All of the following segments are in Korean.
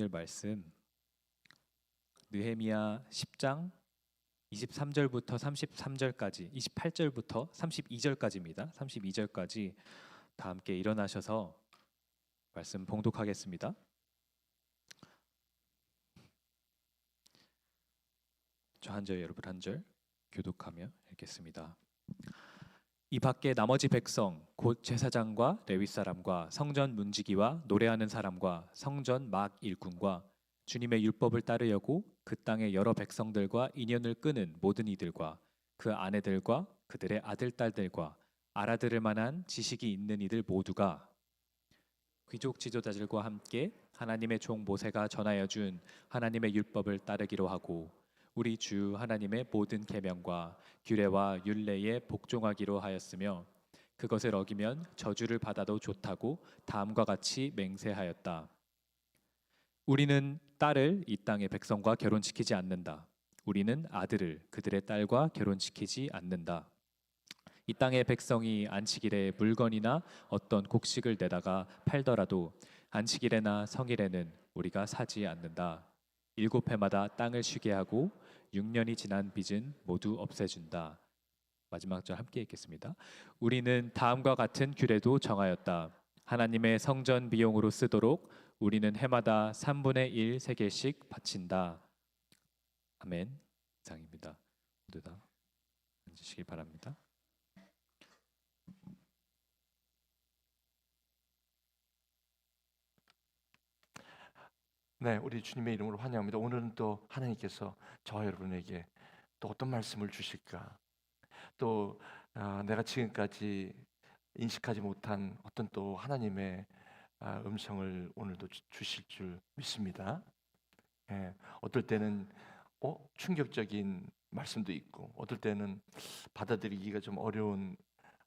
오늘 말씀 느헤미야 10장 23절부터 33절까지 28절부터 32절까지입니다. 32절까지 다 함께 일어나셔서 말씀 봉독하겠습니다. 저 한 절 여러분 한 절 교독하며 읽겠습니다. 이 밖에 나머지 백성 곧 제사장과 레위 사람과 성전 문지기와 노래하는 사람과 성전 막 일꾼과 주님의 율법을 따르려고 그 땅의 여러 백성들과 인연을 끄는 모든 이들과 그 아내들과 그들의 아들 딸들과 알아들을 만한 지식이 있는 이들 모두가 귀족 지도자들과 함께 하나님의 종 모세가 전하여 준 하나님의 율법을 따르기로 하고 우리 주 하나님의 모든 계명과 규례와 율례에 복종하기로 하였으며 그것을 어기면 저주를 받아도 좋다고 다음과 같이 맹세하였다. 우리는 딸을 이 땅의 백성과 결혼시키지 않는다. 우리는 아들을 그들의 딸과 결혼시키지 않는다. 이 땅의 백성이 안식일에 물건이나 어떤 곡식을 내다가 팔더라도 안식일에나 성일에는 우리가 사지 않는다. 7해마다 땅을 쉬게 하고 6년이 지난 빚은 모두 없애준다. 마지막 절 함께 읽겠습니다. 우리는 다음과 같은 규례도 정하였다. 하나님의 성전 비용으로 쓰도록 우리는 해마다 3분의 1 세겔씩 바친다. 아멘. 이상입니다. 모두 다 앉으시길 바랍니다. 네, 우리 주님의 이름으로 환영합니다. 오늘은 또 하나님께서 저와 여러분에게 또 어떤 말씀을 주실까? 또 내가 지금까지 인식하지 못한 어떤 또 하나님의 음성을 오늘도 주실 줄 믿습니다. 예, 어떨 때는 충격적인 말씀도 있고, 어떨 때는 받아들이기가 좀 어려운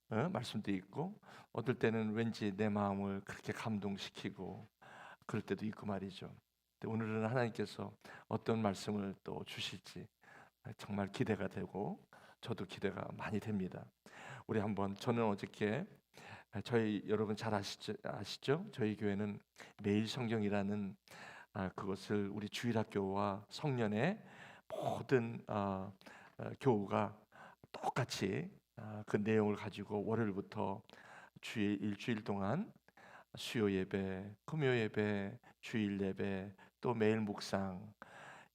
말씀도 있고, 어떨 때는 왠지 내 마음을 그렇게 감동시키고 그럴 때도 있고 말이죠. 오늘은 하나님께서 어떤 말씀을 또 주실지 정말 기대가 되고 저도 기대가 많이 됩니다. 우리 한번 저는 어저께 저희 여러분 잘 아시죠? 저희 교회는 매일 성경이라는 그것을 우리 주일학교와 성년의 모든 교우가 똑같이 그 내용을 가지고 월요일부터 주일 일주일 동안 수요 예배, 금요 예배, 주일 예배, 또 매일 묵상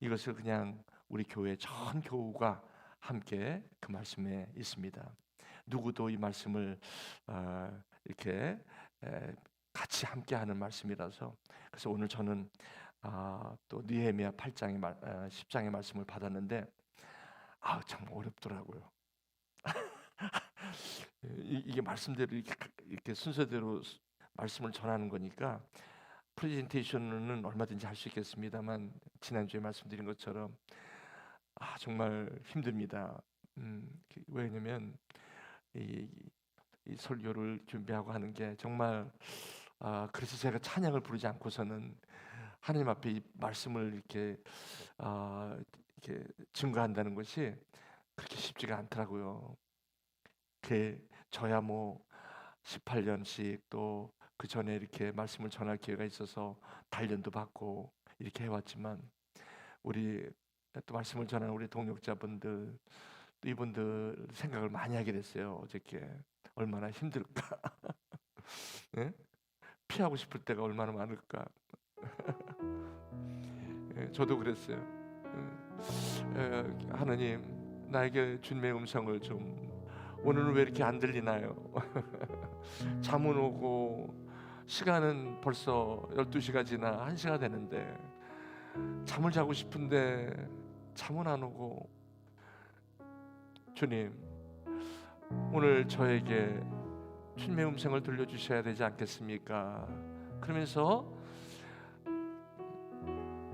이것을 그냥 우리 교회 전 교우가 함께 그 말씀에 있습니다. 누구도 이 말씀을 이렇게 같이 함께하는 말씀이라서 그래서 오늘 저는 또 느헤미야 10장의 말씀을 받았는데 정말 어렵더라고요. 이게 말씀대로 이렇게 순서대로 말씀을 전하는 거니까 프레젠테이션은 얼마든지 할 수 있겠습니다만 지난주에 말씀드린 것처럼 정말 힘듭니다. 왜냐면 이 설교를 준비하고 하는 게 정말 그래서 제가 찬양을 부르지 않고서는 하나님 앞에 이 말씀을 이렇게 증거한다는 것이 그렇게 쉽지가 않더라고요. 저야 뭐 18년씩 또 그 전에 이렇게 말씀을 전할 기회가 있어서 단련도 받고 이렇게 해왔지만 우리 또 말씀을 전하는 우리 동역자분들 또 이분들 생각을 많이 하게 됐어요. 어저께 얼마나 힘들까. 네? 피하고 싶을 때가 얼마나 많을까. 저도 그랬어요. 하나님 나에게 주님의 음성을 좀 오늘은 왜 이렇게 안 들리나요? 잠은 오고 시간은 벌써 12시가 지나 1시가 되는데 잠을 자고 싶은데 잠은 안 오고 주님 오늘 저에게 주님의 음성을 들려주셔야 되지 않겠습니까? 그러면서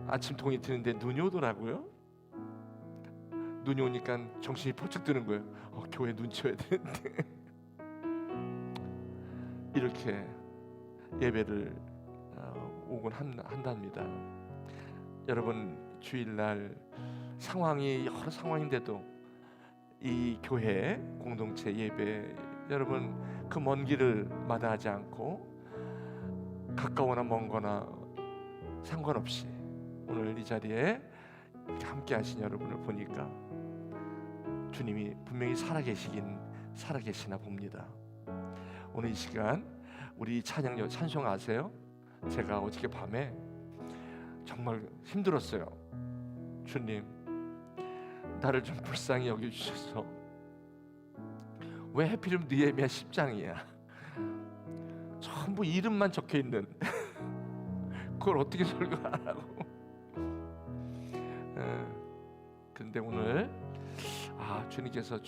아침 동이 트는데 눈이 오더라고요. 눈이 오니까 정신이 번쩍 드는 거예요. 교회 눈치 쳐야 되는데 이렇게 예배를 오곤 한답니다. 여러분 주일날 상황이 여러 상황인데도 이 교회 공동체 예배 여러분 그 먼 길을 마다하지 않고 가까우나 먼거나 상관없이 오늘 이 자리에 이렇게 함께 하신 여러분을 보니까 주님이 분명히 살아계시나 봅니다. 오늘 이 시간 우리 찬송 아세요? 제가 어저께 밤에 정말 힘들었어요. 주님, 나를 좀 불쌍히 여겨주셔서 왜 하필이면 느헤미야 10장이야 전부 이름만 적혀있는 그걸 어떻게 설교하라고. 그런데 오늘 주님께서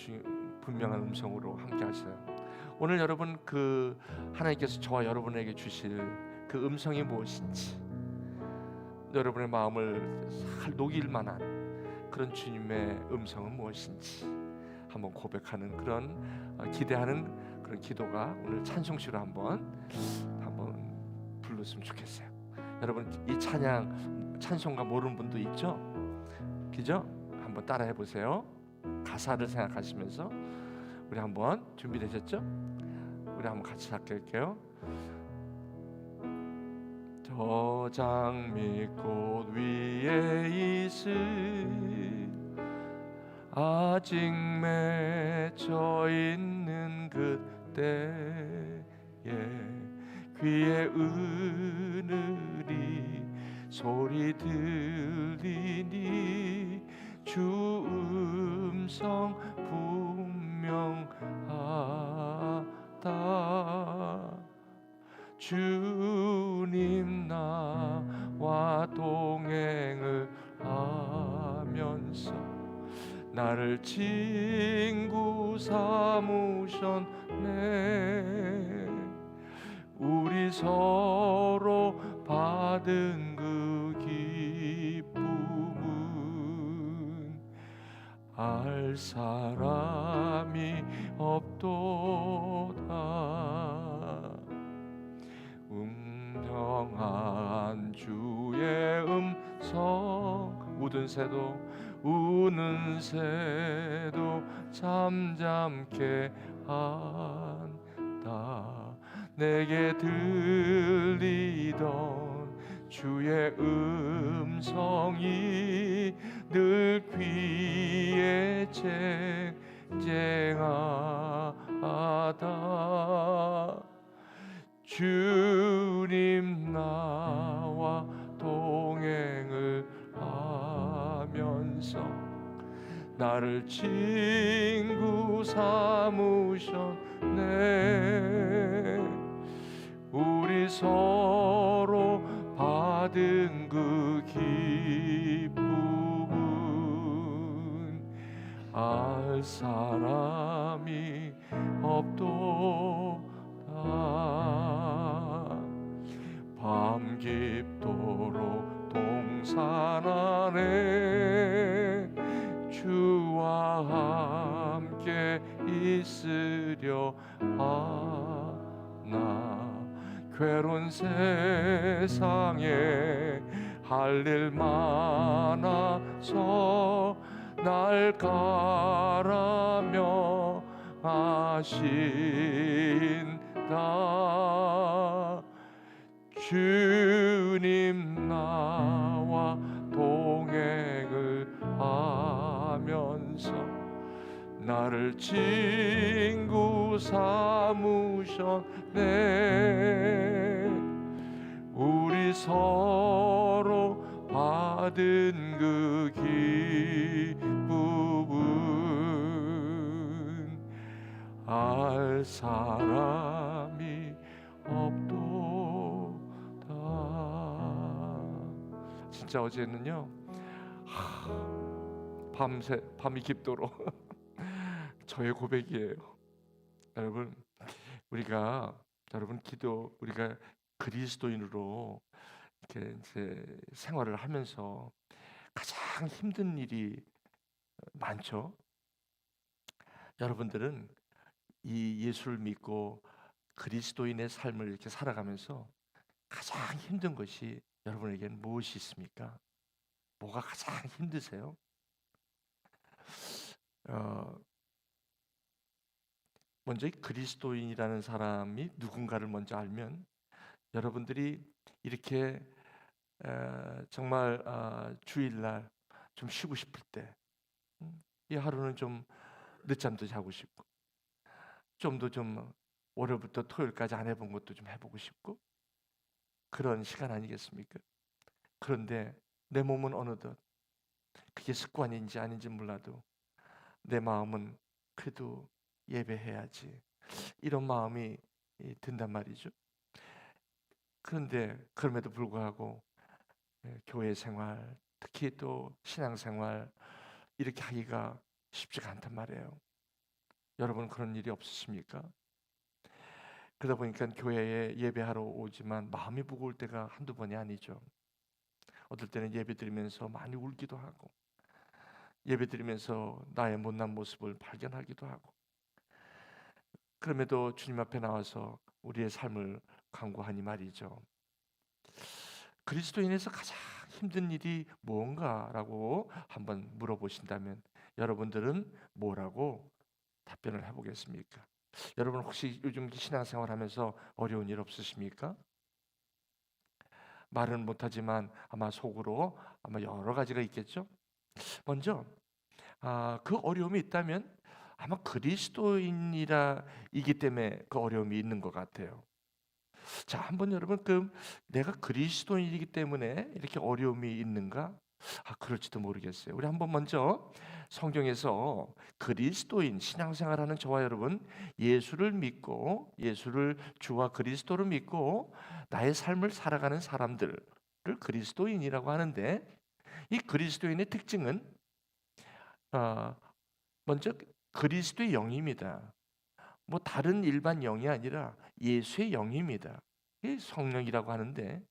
분명한 음성으로 함께 하셔요. 오늘 여러분, 그 하나님께서 저와 여러분에게 주실 그 음성이 무엇인지, 여러분의 마음을 살 녹일 만한 그런 주님의 음성은 무엇인지 한번 고백하는 그런 기대하는 그런 기도가 오늘 찬송시로 한번 불렀으면 좋겠어요. 여러분, 이 찬송가 모르는 분도 있죠? 그죠? 한번 따라해 보세요. 가사를 생각하시면서 우리 한번 준비되셨죠? 우리 한번 같이 할게요. 저 장미꽃 위에 있을 아직 맺혀 있는 그때에 귀에 은으리 소리 들리니 주 음성 분명하다. 주님 나와 동행을 하면서 나를 친구 삼으셨네. 우리 서로 받은 그 기쁨은 알 사람이 없도다. 음성한 주의 음성 우는 새도 잠잠게 한다. 내게 들리던 주의 음성이 늘 귀에 쟁쟁하다. 주님 나와 동행을 하면서 나를 친구 삼으셨네. 우리 서로 받은 그 기쁨은 알 사람이 없도다. 밤 깊도록 동산 안에 주와 함께 있으려 하나. 괴로운 세상에 할 일 많아서 날 가라며 하신다. 주님 나와 동행을 하면서 나를 친구 삼으셨네. 우리 서로 받은 그 기쁨은 알 사람이 없도다. 진짜 어제는요, 밤이 깊도록 저의 고백이에요. 우리가 그리스도인으로 이렇게 이제 생활을 하면서 가장 힘든 일이 많죠. 여러분들은 이 예수를 믿고 그리스도인의 삶을 이렇게 살아가면서 가장 힘든 것이 여러분에게는 무엇이 있습니까? 뭐가 가장 힘드세요? 먼저 이 그리스도인이라는 사람이 누군가를 먼저 알면 여러분들이 이렇게 정말 주일날 좀 쉬고 싶을 때, 이 하루는 좀 늦잠도 자고 싶고, 좀 월요일부터 토요일까지 안 해본 것도 좀 해보고 싶고, 그런 시간 아니겠습니까? 그런데 내 몸은 어느덧, 그게 습관인지 아닌지 몰라도 내 마음은 그래도 예배해야지, 이런 마음이 든단 말이죠. 그런데 그럼에도 불구하고 교회 생활, 특히 또 신앙 생활 이렇게 하기가 쉽지가 않단 말이에요. 여러분 그런 일이 없으십니까? 그러다 보니까 교회에 예배하러 오지만 마음이 무거울 때가 한두 번이 아니죠. 어떨 때는 예배 드리면서 많이 울기도 하고, 예배 드리면서 나의 못난 모습을 발견하기도 하고, 그럼에도 주님 앞에 나와서 우리의 삶을 간구하니 말이죠. 그리스도인에서 가장 힘든 일이 무언가라고 한번 물어보신다면 여러분들은 뭐라고 답변을 해보겠습니까? 여러분 혹시 요즘 신앙생활 하면서 어려운 일 없으십니까? 말은 못하지만 아마 속으로 아마 여러 가지가 있겠죠? 먼저 그 어려움이 있다면 아마 그리스도인이라 이기 때문에 그 어려움이 있는 것 같아요. 자, 한번 여러분 내가 그리스도인이기 때문에 이렇게 어려움이 있는가? 그럴지도 모르겠어요. 우리 한번 먼저 성경에서 그리스도인 신앙생활하는 저와 여러분, 예수를 믿고 예수를 주와 그리스도로 믿고 나의 삶을 살아가는 사람들을 그리스도인이라고 하는데, 이 그리스도인의 특징은 아, 먼저 그리스도의 영입니다. 뭐 다른 일반 영이 아니라 예수의 영입니다. 이 성령이라고 하는데,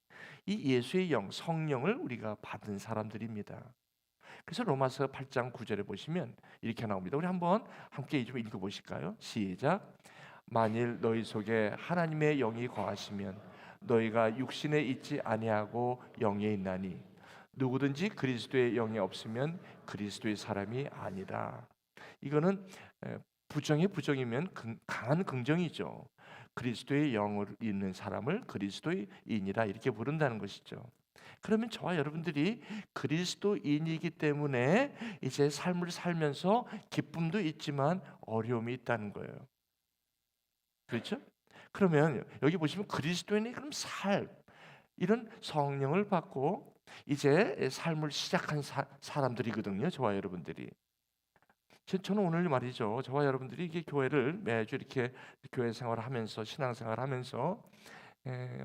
이 예수의 영, 성령을 우리가 받은 사람들입니다. 그래서 로마서 8장 9절에 보시면 이렇게 나옵니다. 우리 한번 함께 좀 읽어보실까요? 시작. 만일 너희 속에 하나님의 영이 거하시면 너희가 육신에 있지 아니하고 영에 있나니 누구든지 그리스도의 영이 없으면 그리스도의 사람이 아니라. 이거는 부정의 부정이면 강한 긍정이죠. 그리스도의 영을 있는 사람을 그리스도인이라 이렇게 부른다는 것이죠. 그러면 저와 여러분들이 그리스도인이기 때문에 이제 삶을 살면서 기쁨도 있지만 어려움이 있다는 거예요. 그렇죠? 그러면 여기 보시면 그리스도인의 그럼 이런 성령을 받고 이제 삶을 시작한 사람들이거든요. 저와 여러분들이. 저는 오늘 말이죠. 저와 여러분들이 이게 교회를 매주 이렇게 교회 생활하면서 신앙생활하면서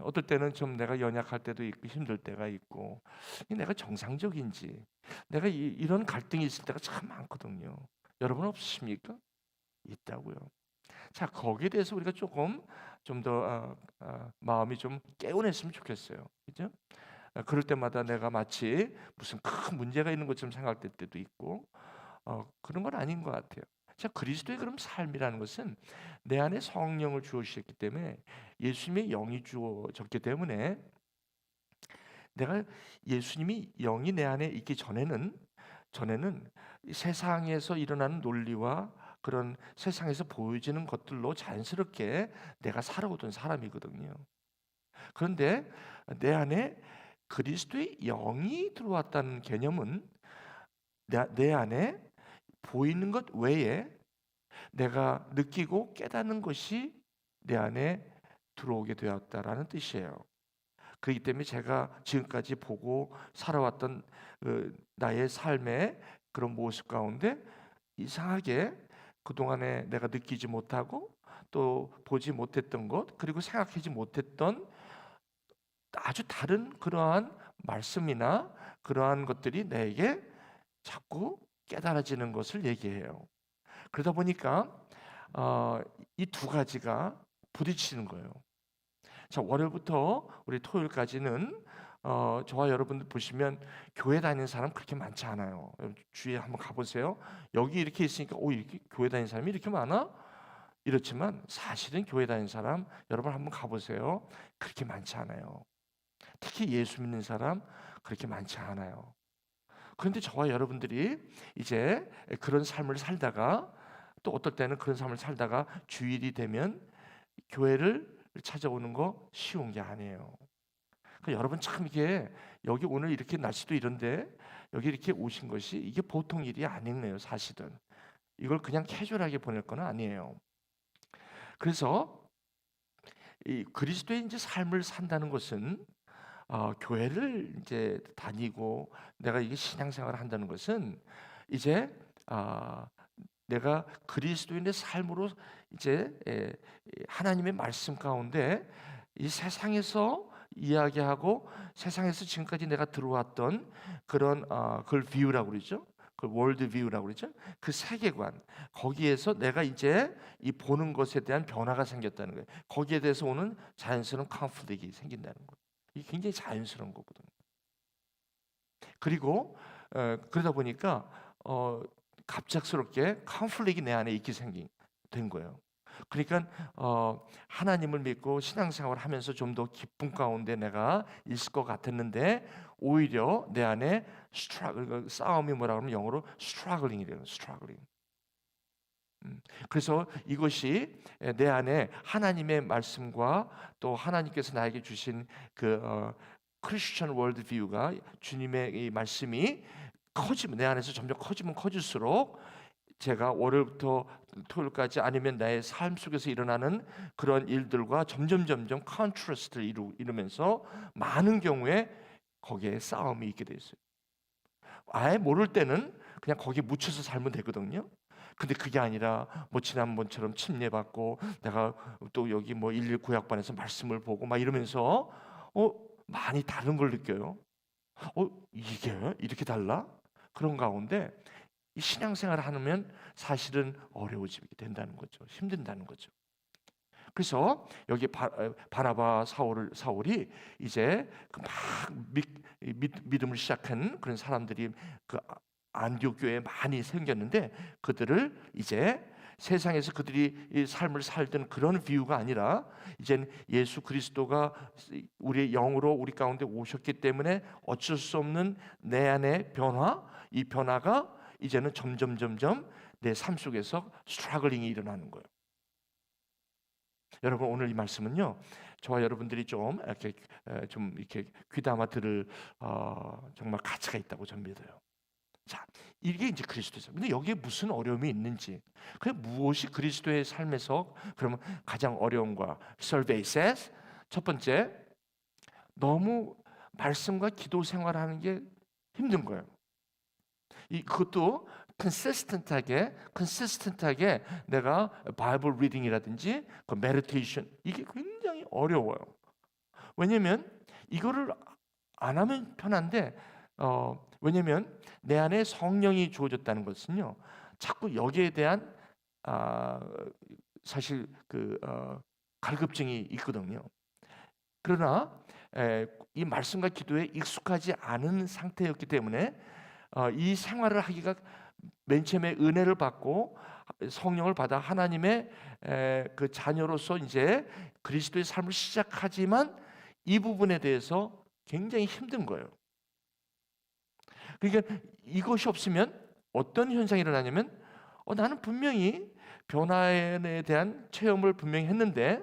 어떨 때는 좀 내가 연약할 때도 있고 힘들 때가 있고, 내가 정상적인지, 내가 이런 갈등이 있을 때가 참 많거든요. 여러분 없으십니까? 있다고요. 자, 거기에 대해서 우리가 조금 좀 더 마음이 좀 개운했으면 좋겠어요. 그죠? 그럴 때마다 내가 마치 무슨 큰 문제가 있는 것처럼 생각될 때도 있고, 그런 건 아닌 것 같아요. 자, 그리스도의 그럼 삶이라는 것은 내 안에 성령을 주어주셨기 때문에, 예수님의 영이 주어졌기 때문에, 내가 예수님이 영이 내 안에 있기 전에는 이 세상에서 일어나는 논리와 그런 세상에서 보여지는 것들로 자연스럽게 내가 살아오던 사람이거든요. 그런데 내 안에 그리스도의 영이 들어왔다는 개념은 내 안에 보이는 것 외에 내가 느끼고 깨닫는 것이 내 안에 들어오게 되었다라는 뜻이에요. 그렇기 때문에 제가 지금까지 보고 살아왔던 나의 삶의 그런 모습 가운데 이상하게 그동안에 내가 느끼지 못하고 또 보지 못했던 것, 그리고 생각하지 못했던 아주 다른 그러한 말씀이나 그러한 것들이 내게 자꾸 깨달아지는 것을 얘기해요. 그러다 보니까 이 두 가지가 부딪히는 거예요. 자, 월요일부터 우리 토요일까지는 저와 여러분들 보시면 교회 다니는 사람 그렇게 많지 않아요. 주위에 한번 가보세요. 여기 이렇게 있으니까 이렇게 교회 다니는 사람이 이렇게 많아? 이렇지만 사실은 교회 다니는 사람 여러분 한번 가보세요. 그렇게 많지 않아요. 특히 예수 믿는 사람 그렇게 많지 않아요. 그런데 저와 여러분들이 이제 그런 삶을 살다가, 또 어떨 때는 그런 삶을 살다가 주일이 되면 교회를 찾아오는 거 쉬운 게 아니에요. 그러니까 여러분 참 이게 여기 오늘 이렇게 날씨도 이런데 여기 이렇게 오신 것이 이게 보통 일이 아니네요, 사실은. 이걸 그냥 캐주얼하게 보낼 건 아니에요. 그래서 이 그리스도의 이제 삶을 산다는 것은 교회를 이제 다니고 내가 이게 신앙생활을 한다는 것은 이제 내가 그리스도인의 삶으로 이제 하나님의 말씀 가운데 이 세상에서 이야기하고 세상에서 지금까지 내가 들어왔던 그런 그걸 뷰라고 그러죠. 그 월드 뷰라고 그러죠. 그 세계관 거기에서 내가 이제 이 보는 것에 대한 변화가 생겼다는 거예요. 거기에 대해서 오는 자연스러운 컨플릭이 생긴다는 거예요. 이게 굉장히 자연스러운 거거든요. 그리고 그러다 보니까 갑작스럽게 컨플릭이 내 안에 있게 된 거예요. 그러니까 하나님을 믿고 신앙생활을 하면서 좀 더 기쁨 가운데 내가 있을 것 같았는데 오히려 내 안에 싸움이 뭐라 그러면 영어로 스트러글링이래요. 스트러글링. 그래서 이것이 내 안에 하나님의 말씀과 또 하나님께서 나에게 주신 그 크리스천 월드뷰가 주님의 이 말씀이 커지면 내 안에서 점점 커지면 커질수록 제가 월요일부터 토요일까지 아니면 나의 삶 속에서 일어나는 그런 일들과 점점 컨트라스트를 이루면서 많은 경우에 거기에 싸움이 있게 돼 있어요. 아예 모를 때는 그냥 거기에 묻혀서 살면 되거든요. 근데 그게 아니라 뭐 지난번처럼 침례받고 내가 또 여기 뭐 11 구약반에서 말씀을 보고 막 이러면서 많이 다른 걸 느껴요. 이게 이렇게 달라? 그런 가운데 이 신앙생활을 하면 사실은 어려워지게 된다는 거죠. 힘든다는 거죠. 그래서 여기 바나바 사울이 이제 막 믿음을 시작한 그런 사람들이 그 안디옥 교회에 많이 생겼는데 그들을 이제 세상에서 그들이 이 삶을 살던 그런 비유가 아니라 이제는 예수 그리스도가 우리의 영으로 우리 가운데 오셨기 때문에 어쩔 수 없는 내 안의 변화, 이 변화가 이제는 점점 내 삶 속에서 스트러글링이 일어나는 거예요. 여러분 오늘 이 말씀은요, 저와 여러분들이 좀 이렇게 귀담아 들을 정말 가치가 있다고 저는 믿어요. 자, 이게 이제 그리스도죠. 근데 여기에 무슨 어려움이 있는지, 그 무엇이 그리스도의 삶에서 그러면 가장 어려움과 survey says 첫 번째, 너무 말씀과 기도 생활하는 게 힘든 거예요. 그것도 consistent하게 내가 바이블 리딩이라든지 그 메디테이션 이게 굉장히 어려워요. 왜냐면 이거를 안 하면 편한데 왜냐면 내 안에 성령이 주어졌다는 것은요, 자꾸 여기에 대한 사실 갈급증이 있거든요. 그러나 이 말씀과 기도에 익숙하지 않은 상태였기 때문에 이 생활을 하기가 맨 처음에 은혜를 받고 성령을 받아 하나님의 그 자녀로서 이제 그리스도의 삶을 시작하지만 이 부분에 대해서 굉장히 힘든 거예요. 그러니까 이것이 없으면 어떤 현상이 일어나냐면 나는 분명히 변화에 대한 체험을 분명히 했는데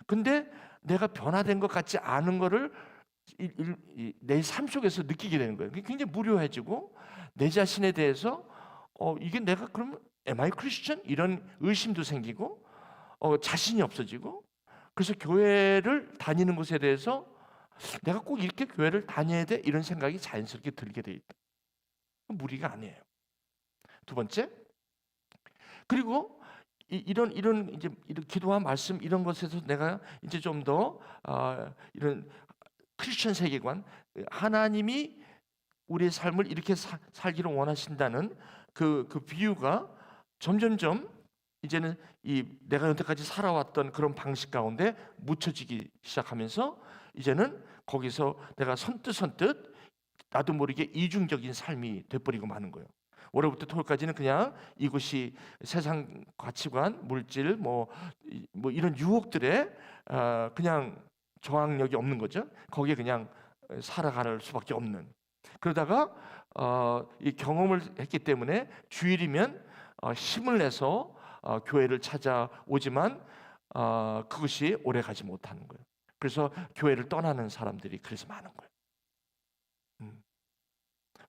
근데 내가 변화된 것 같지 않은 거를 내 삶 속에서 느끼게 되는 거예요. 굉장히 무료해지고 내 자신에 대해서 이게 내가 그러면 am I Christian? 이런 의심도 생기고 자신이 없어지고 그래서 교회를 다니는 것에 대해서 내가 꼭 이렇게 교회를 다녀야 돼? 이런 생각이 자연스럽게 들게 돼 있다. 무리가 아니에요. 두 번째, 그리고 이런 이제 이런 기도와 말씀 이런 것에서 내가 이제 좀 더 이런 크리스천 세계관, 하나님이 우리의 삶을 이렇게 살기를 원하신다는 그 비유가 점점점 이제는 이 내가 여태까지 살아왔던 그런 방식 가운데 묻혀지기 시작하면서 이제는 거기서 내가 선뜻 나도 모르게 이중적인 삶이 돼버리고 마는 거예요. 월요일부터 토요일까지는 그냥 이것이 세상 가치관, 물질, 뭐 이런 유혹들에 그냥 저항력이 없는 거죠. 거기에 그냥 살아갈 수밖에 없는. 그러다가 이 경험을 했기 때문에 주일이면 힘을 내서 교회를 찾아오지만 그것이 오래 가지 못하는 거예요. 그래서 교회를 떠나는 사람들이 그래서 많은 거예요. 음.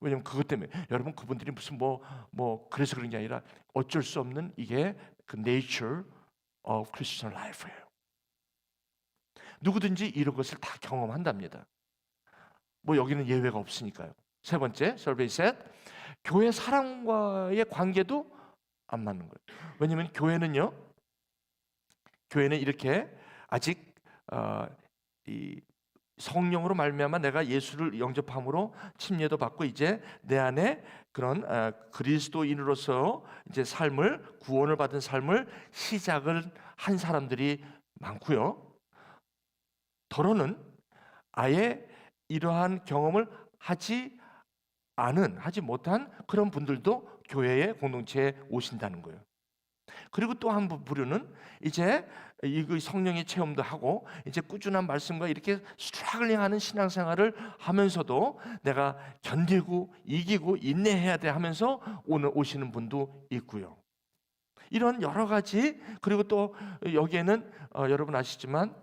왜냐면 그것 때문에 여러분 그분들이 무슨 뭐 그래서 그런 게 아니라 어쩔 수 없는 이게 그 nature of Christian life예요. 누구든지 이런 것을 다 경험한답니다. 뭐 여기는 예외가 없으니까요. 세 번째, survey said 교회 사람과의 관계도 안 맞는 거예요. 왜냐면 교회는 이렇게 아직 이 성령으로 말미암아 내가 예수를 영접함으로 침례도 받고 이제 내 안에 그런 그리스도인으로서 이제 삶을 구원을 받은 삶을 시작을 한 사람들이 많고요. 더러는 아예 이러한 경험을 하지 못한 그런 분들도 교회의 공동체에 오신다는 거예요. 그리고 또 한 부류는 이제 이 성령의 체험도 하고 이제 꾸준한 말씀과 이렇게 스트러글링하는 신앙생활을 하면서도 내가 견디고 이기고 인내해야 돼 하면서 오늘 오시는 분도 있고요. 이런 여러 가지 그리고 또 여기에는 여러분 아시지만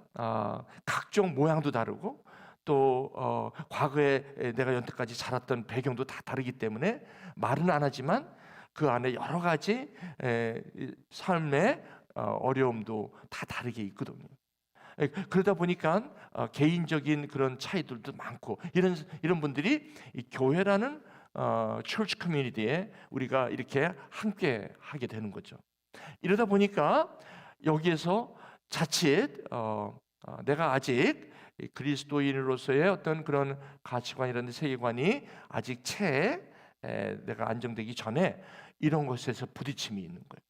각종 모양도 다르고 또 과거에 내가 여태까지 자랐던 배경도 다 다르기 때문에 말은 안 하지만 그 안에 여러 가지 삶의 어려움도 다 다르게 있거든요. 그러다 보니까 개인적인 그런 차이들도 많고 이런 분들이 이 교회라는 church community에 우리가 이렇게 함께 하게 되는 거죠. 이러다 보니까 여기에서 자칫 내가 아직 그리스도인으로서의 어떤 그런 가치관이라는 세계관이 아직 내가 안정되기 전에 이런 것에서 부딪힘이 있는 거예요.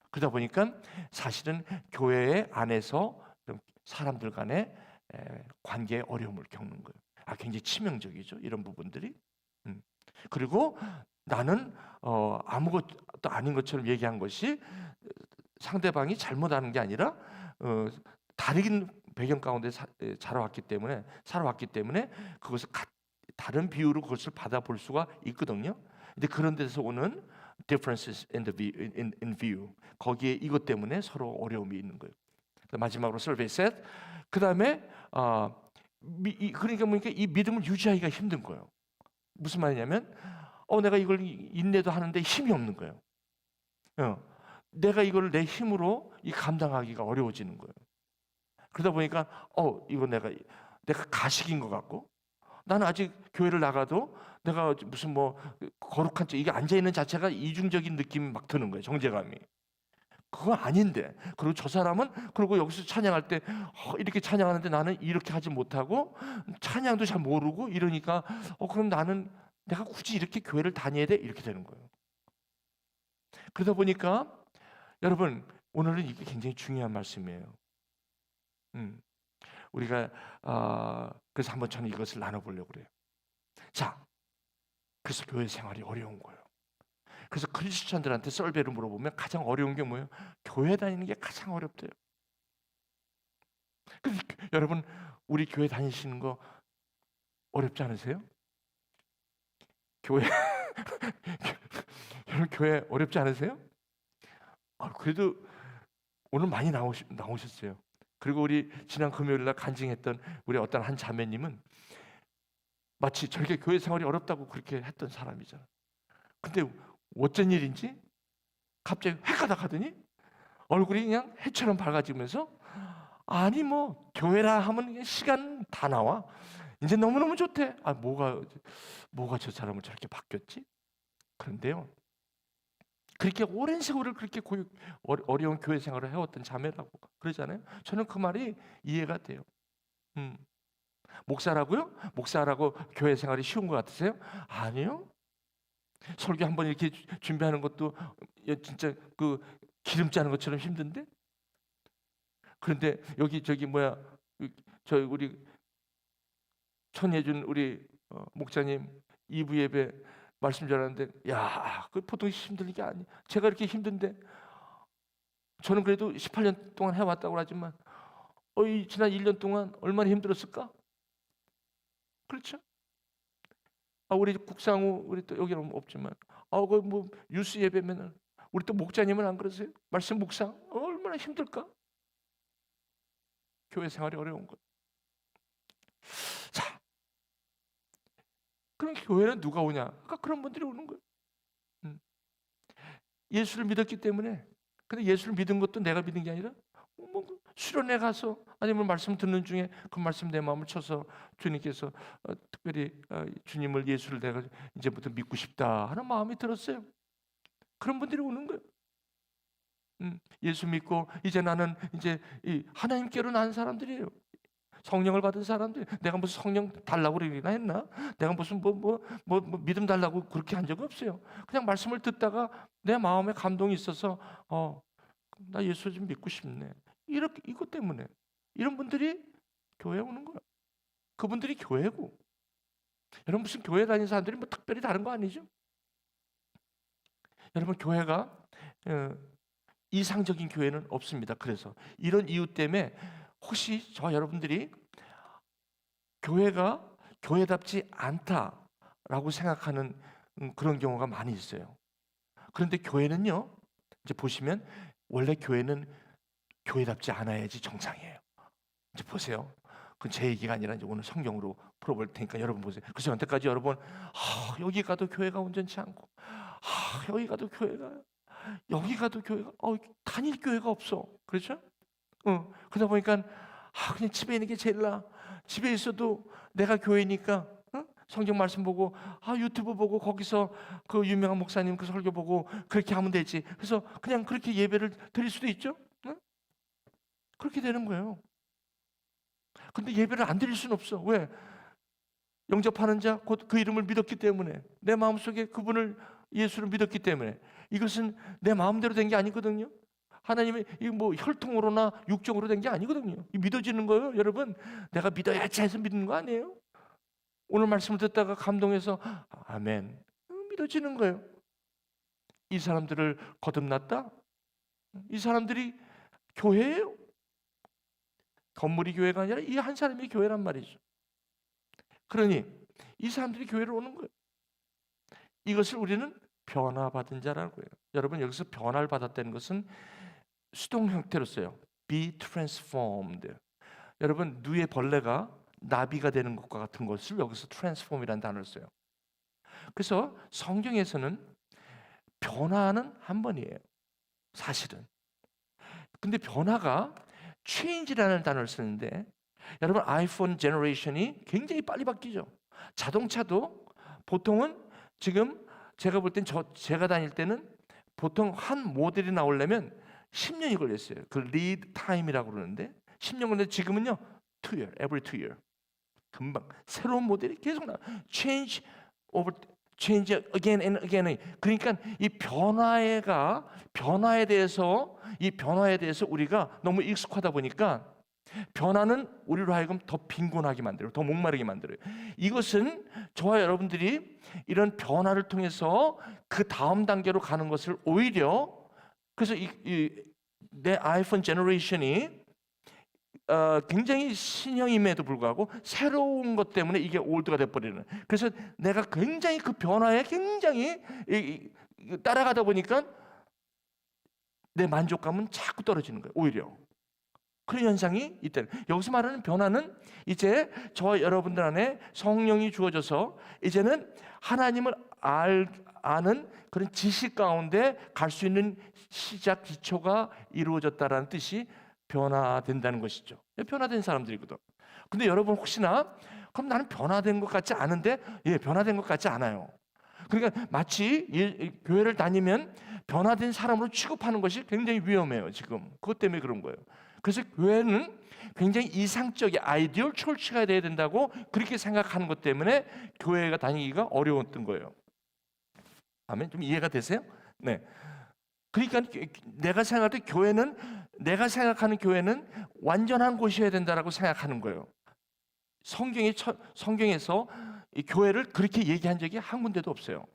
그러다 보니까 사실은 교회 안에서 사람들 간의 관계에 어려움을 겪는 거예요. 굉장히 치명적이죠. 이런 부분들이. 그리고 나는 아무것도 아닌 것처럼 얘기한 것이 상대방이 잘못하는 게 아니라 다른 배경 가운데 살아왔기 때문에 그것을 다른 비유로 그것을 받아볼 수가 있거든요. 근데 그런 데서 오는 differences in view 거기에 이것 때문에 서로 어려움이 있는 거예요. 마지막으로 survey said 그 다음에 그러니까 뭐니까 이 믿음을 유지하기가 힘든 거예요. 무슨 말이냐면 내가 이걸 인내도 하는데 힘이 없는 거예요. 내가 이걸 내 힘으로 감당하기가 어려워지는 거예요. 그러다 보니까 이거 내가 가식인 것 같고 나는 아직 교회를 나가도 내가 무슨 뭐 거룩한 이게 앉아 있는 자체가 이중적인 느낌이 막 드는 거예요. 정제감이. 그거 아닌데. 그리고 저 사람은 그리고 여기서 찬양할 때 이렇게 찬양하는데 나는 이렇게 하지 못하고 찬양도 잘 모르고 이러니까 그럼 나는 내가 굳이 이렇게 교회를 다녀야 돼? 이렇게 되는 거예요. 그러다 보니까 여러분 오늘은 이게 굉장히 중요한 말씀이에요. 우리가 그래서 한번 저는 이것을 나눠보려고 그래요. 자, 그래서 교회 생활이 어려운 거예요. 그래서 크리스천들한테 썰배를 물어보면 가장 어려운 게 뭐예요? 교회 다니는 게 가장 어렵대요. 그래서 여러분 우리 교회 다니시는 거 어렵지 않으세요? 교회 여러분 교회 어렵지 않으세요? 그래도 오늘 많이 나오셨어요. 그리고 우리 지난 금요일날 간증했던 우리 어떤 한 자매님은 마치 저렇게 교회 생활이 어렵다고 그렇게 했던 사람이잖아. 근데 어쩐 일인지 갑자기 획가닥 하더니 얼굴이 그냥 해처럼 밝아지면서 아니 뭐 교회라 하면 그냥 시간 다 나와. 이제 너무너무 좋대. 뭐가 저 사람을 저렇게 바뀌었지? 그런데요. 그렇게 오랜 세월을 그렇게 어려운 교회 생활을 해왔던 자매라고 그러잖아요. 저는 그 말이 이해가 돼요. 목사라고요? 목사라고 교회 생활이 쉬운 것 같으세요? 아니요. 설교 한번 이렇게 준비하는 것도 진짜 그 기름 짜는 것처럼 힘든데. 그런데 여기 우리 천예준 우리 목사님 2부 예배 말씀 전하는데 그 보통 힘든 게 아니에요. 제가 이렇게 힘든데 저는 그래도 18년 동안 해왔다고 하지만 지난 1년 동안 얼마나 힘들었을까? 그렇죠? 우리 국상우 우리 또 여기는 없지만 뭐 유스 예배면 우리 또 목자님은 안 그러세요? 말씀 묵상 얼마나 힘들까? 교회 생활이 어려운 것. 자, 그럼 교회는 누가 오냐? 아까 그런 분들이 오는 거예요. 예수를 믿었기 때문에. 근데 예수를 믿은 것도 내가 믿은 게 아니라 뭐 수련회 가서 아니면 말씀 듣는 중에 그 말씀 내 마음을 쳐서 주님께서 특별히 주님을 예수를 내가 이제부터 믿고 싶다 하는 마음이 들었어요. 그런 분들이 오는 거예요. 예수 믿고 이제 나는 이제 이 하나님께로 난 사람들이에요. 성령을 받은 사람들. 내가 무슨 성령 달라고 그러기나 했나? 내가 무슨 뭐 믿음 달라고 그렇게 한 적이 없어요. 그냥 말씀을 듣다가 내 마음에 감동이 있어서 나 예수 좀 믿고 싶네. 이렇게 이것 때문에 이런 분들이 교회에 오는 거야. 그분들이 교회고. 여러분 무슨 교회 다니는 사람들이 뭐 특별히 다른 거 아니죠? 여러분 교회가 이상적인 교회는 없습니다. 그래서 이런 이유 때문에 혹시 저 여러분들이 교회가 교회답지 않다라고 생각하는 그런 경우가 많이 있어요. 그런데 교회는요, 이제 보시면 원래 교회는 교회답지 않아야지 정상이에요. 이제 보세요. 그건 제 얘기가 아니라 이제 오늘 성경으로 풀어볼 테니까 여러분 보세요. 그래서 여태까지 여러분 여기 가도 교회가 온전치 않고 여기 가도 교회가 다닐 교회가 없어. 그렇죠? 그러다 보니까 그냥 집에 있는 게 제일 나아. 집에 있어도 내가 교회니까 성경 말씀 보고 유튜브 보고 거기서 그 유명한 목사님 그 설교 보고 그렇게 하면 되지. 그래서 그냥 그렇게 예배를 드릴 수도 있죠. 그렇게 되는 거예요. 근데 예배를 안 드릴 수는 없어. 왜? 영접하는 자 곧 그 이름을 믿었기 때문에, 내 마음속에 그분을 예수를 믿었기 때문에. 이것은 내 마음대로 된 게 아니거든요. 하나님의 이 뭐 혈통으로나 육적으로 된 게 아니거든요. 이 믿어지는 거예요, 여러분. 내가 믿어야지 해서 믿는 거 아니에요. 오늘 말씀을 듣다가 감동해서 아멘. 믿어지는 거예요. 이 사람들을 거듭났다? 이 사람들이 교회예요. 건물이 교회가 아니라 이 한 사람이 교회란 말이죠. 그러니 이 사람들이 교회로 오는 거예요. 이것을 우리는 변화받은 자라고 해요. 여러분 여기서 변화를 받았다는 것은 수동 형태로 써요. Be transformed. 여러분 누에 벌레가 나비가 되는 것과 같은 것을 여기서 transform이라는 단어를 써요. 그래서 성경에서는 변화는 한 번이에요. 사실은. 근데 변화가 change라는 단어를 쓰는데 여러분 아이폰 제너레이션이 굉장히 빨리 바뀌죠. 자동차도 보통은 지금 제가 볼 땐 제가 다닐 때는 보통 한 모델이 나오려면 10년이 걸렸어요. 그 리드 타임이라고 그러는데 10년 걸렸는데 지금은요 2year, every 2 year. 금방 새로운 모델이 계속 나와. change again and again. 그러니까 이 변화에 대해서 우리가 너무 익숙하다 보니까 변화는 우리로 하여금 더 빈곤하게 만들어요. 더 목마르게 만들어요. 이것은 저와 여러분들이 이런 변화를 통해서 그 다음 단계로 가는 것을 오히려 그래서 내 아이폰 제너레이션이 굉장히 신형임에도 불구하고 새로운 것 때문에 이게 올드가 돼버리는. 그래서 내가 굉장히 그 변화에 굉장히 따라가다 보니까 내 만족감은 자꾸 떨어지는 거예요. 오히려. 그런 현상이 있다. 여기서 말하는 변화는 이제 저와 여러분들 안에 성령이 주어져서 이제는 하나님을 아는 그런 지식 가운데 갈 수 있는 시작 기초가 이루어졌다라는 뜻이 변화된다는 것이죠. 변화된 사람들이거든. 근데 여러분 혹시나 그럼 나는 변화된 것 같지 않은데 변화된 것 같지 않아요. 그러니까 마치 교회를 다니면 변화된 사람으로 취급하는 것이 굉장히 위험해요. 지금 그것 때문에 그런 거예요. 그래서 교회는 굉장히 이상적인 아이디얼 철치가 돼야 된다고 그렇게 생각하는 것 때문에 교회가 다니기가 어려웠던 거예요. 아멘. 좀 이해가 되세요? 네. 그러니까 내가 생각하는 교회는 완전한 곳이어야 된다라고 생각하는 거예요. 성경에서 이 교회를 그렇게 얘기한 적이 한 군데도 없어요.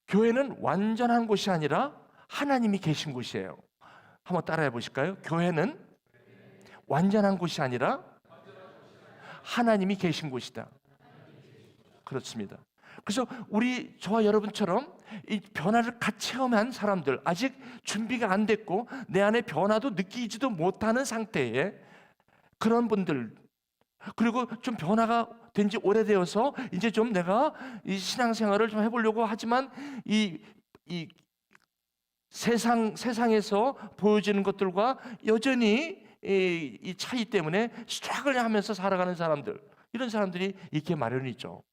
교회는 완전한 곳이 아니라 하나님이 계신 곳이에요. 한번 따라해 보실까요? 교회는 완전한 곳이 아니라 하나님이 계신 곳이다. 그렇습니다. 그래서 저와 여러분처럼 이 변화를 같이 체험한 사람들, 아직 준비가 안 됐고 내 안에 변화도 느끼지도 못하는 상태에 그런 분들, 그리고 좀 변화가 된 지 오래되어서 이제 좀 내가 이 신앙생활을 좀 해보려고 하지만 이 세상에서 보여지는 것들과 여전히 이 차이 때문에 스트러글 하면서 살아가는 사람들, 이런 사람들이 있게 마련이죠.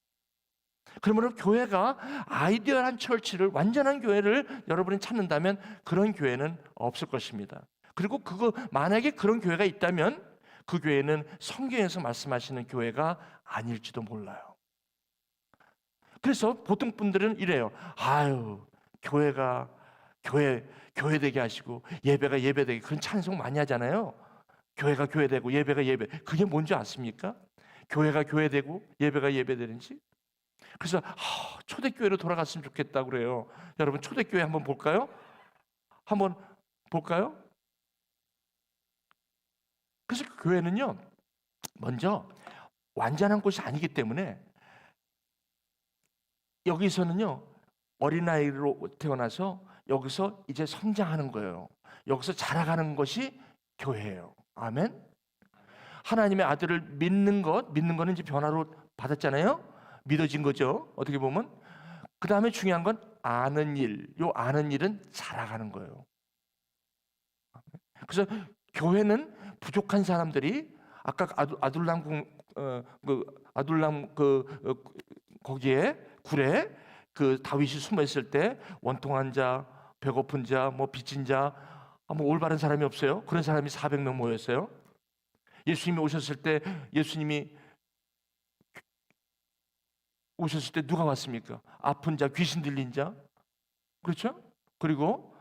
그러므로 교회가 아이디어한 처치를, 완전한 교회를 여러분이 찾는다면 그런 교회는 없을 것입니다. 그리고 만약에 그런 교회가 있다면 그 교회는 성경에서 말씀하시는 교회가 아닐지도 몰라요. 그래서 보통 분들은 이래요. 아유, 교회가 교회 되게 하시고 예배가 예배 되게, 그런 찬송 많이 하잖아요. 교회가 교회 되고 예배가 예배. 그게 뭔지 아십니까? 교회가 교회 되고 예배가 예배 되는지. 그래서 초대교회로 돌아갔으면 좋겠다고 그래요. 여러분, 초대교회 한번 볼까요? 한번 볼까요? 그래서 교회는요, 먼저 완전한 곳이 아니기 때문에 여기서는요, 어린아이로 태어나서 여기서 이제 성장하는 거예요. 여기서 자라가는 것이 교회예요. 아멘. 하나님의 아들을 믿는 거는 이제 변화로 받았잖아요. 믿어진 거죠. 어떻게 보면. 그 다음에 중요한 건 아는 일. 요 아는 일은 자라가는 거예요. 그래서 교회는 부족한 사람들이, 아까 아둘람 거기에 굴에 그 다윗이 숨어 있을 때 원통한 자, 배고픈 자, 뭐 빚진 자, 뭐 올바른 사람이 없어요. 그런 사람이 400명 모였어요. 예수님이 오셨을 때 누가 왔습니까? 아픈 자, 귀신 들린 자, 그렇죠? 그리고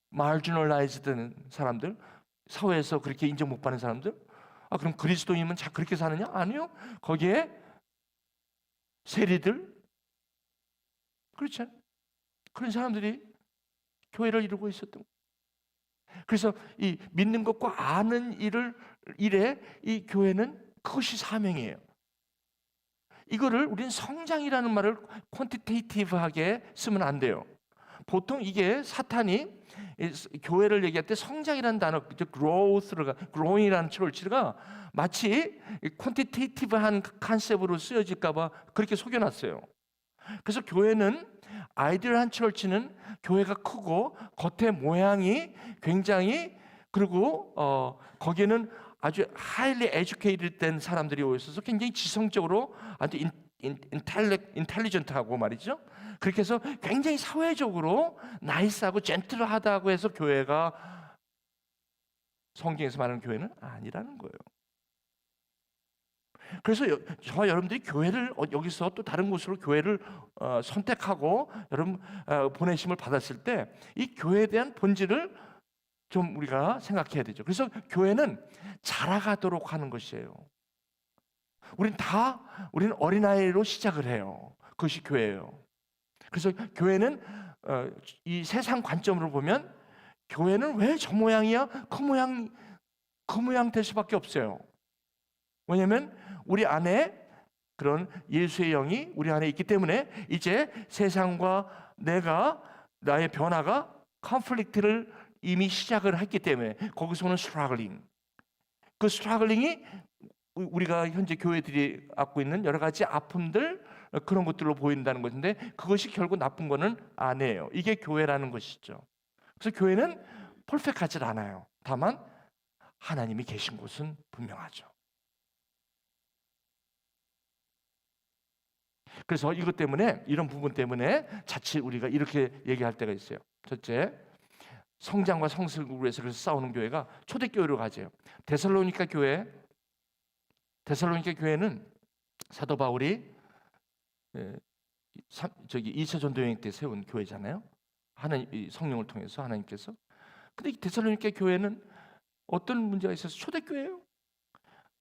마르지널라이즈드 사람들, 사회에서 그렇게 인정 못 받는 사람들. 그럼 그리스도인은 그렇게 사느냐? 아니요. 거기에 세리들, 그렇죠? 그런 사람들이 교회를 이루고 있었던. 그래서 이 믿는 것과 아는 일에 이 교회는 그것이 사명이에요. 이거를 우리는 성장이라는 말을 퀀티테이티브하게 쓰면 안 돼요. 보통 이게 사탄이 교회를 얘기할 때 성장이라는 단어, growing이라는 철치가 마치 퀀티테이티브한 컨셉으로 쓰여질까 봐 그렇게 속여놨어요. 그래서 교회는, 아이디어한 철치는 교회가 크고 겉의 모양이 굉장히, 그리고 거기에는 아주 highly educated 된 사람들이 오셔서 굉장히 지성적으로 아주 인텔리전트하고 말이죠. 그렇게 해서 굉장히 사회적으로 나이스하고 젠틀하다고 해서 교회가, 성경에서 말하는 교회는 아니라는 거예요. 그래서 저와 여러분들이 교회를 여기서 또 다른 곳으로 교회를 선택하고 여러분 보내심을 받았을 때 이 교회에 대한 본질을 좀 우리가 생각해야 되죠. 그래서 교회는 자라가도록 하는 것이에요. 우리는 어린아이로 시작을 해요. 그것이 교회예요. 그래서 교회는 이 세상 관점으로 보면 교회는 왜 저 모양이야? 그 모양 될 수밖에 없어요. 왜냐하면 우리 안에 그런 예수의 영이 우리 안에 있기 때문에 이제 세상과 나의 변화가 컨플릭트를 이미 시작을 했기 때문에 거기서 오는 스트러글링, 그 스트러글링이 우리가 현재 교회들이 갖고 있는 여러 가지 아픔들, 그런 것들로 보인다는 것인데 그것이 결국 나쁜 거는 아니에요. 이게 교회라는 것이죠. 그래서 교회는 퍼펙트하지 않아요. 다만 하나님이 계신 곳은 분명하죠. 그래서 이것 때문에, 이런 부분 때문에 자칫 우리가 이렇게 얘기할 때가 있어요. 첫째, 성장과 성숙을 위해서 그래서 싸우는 교회가 초대교회로 가죠. 데살로니가 교회는 사도 바울이 2차 전도여행 때 세운 교회잖아요. 하나님, 성령을 통해서 하나님께서. 근데 데살로니가 교회는 어떤 문제가 있어서 초대교회예요.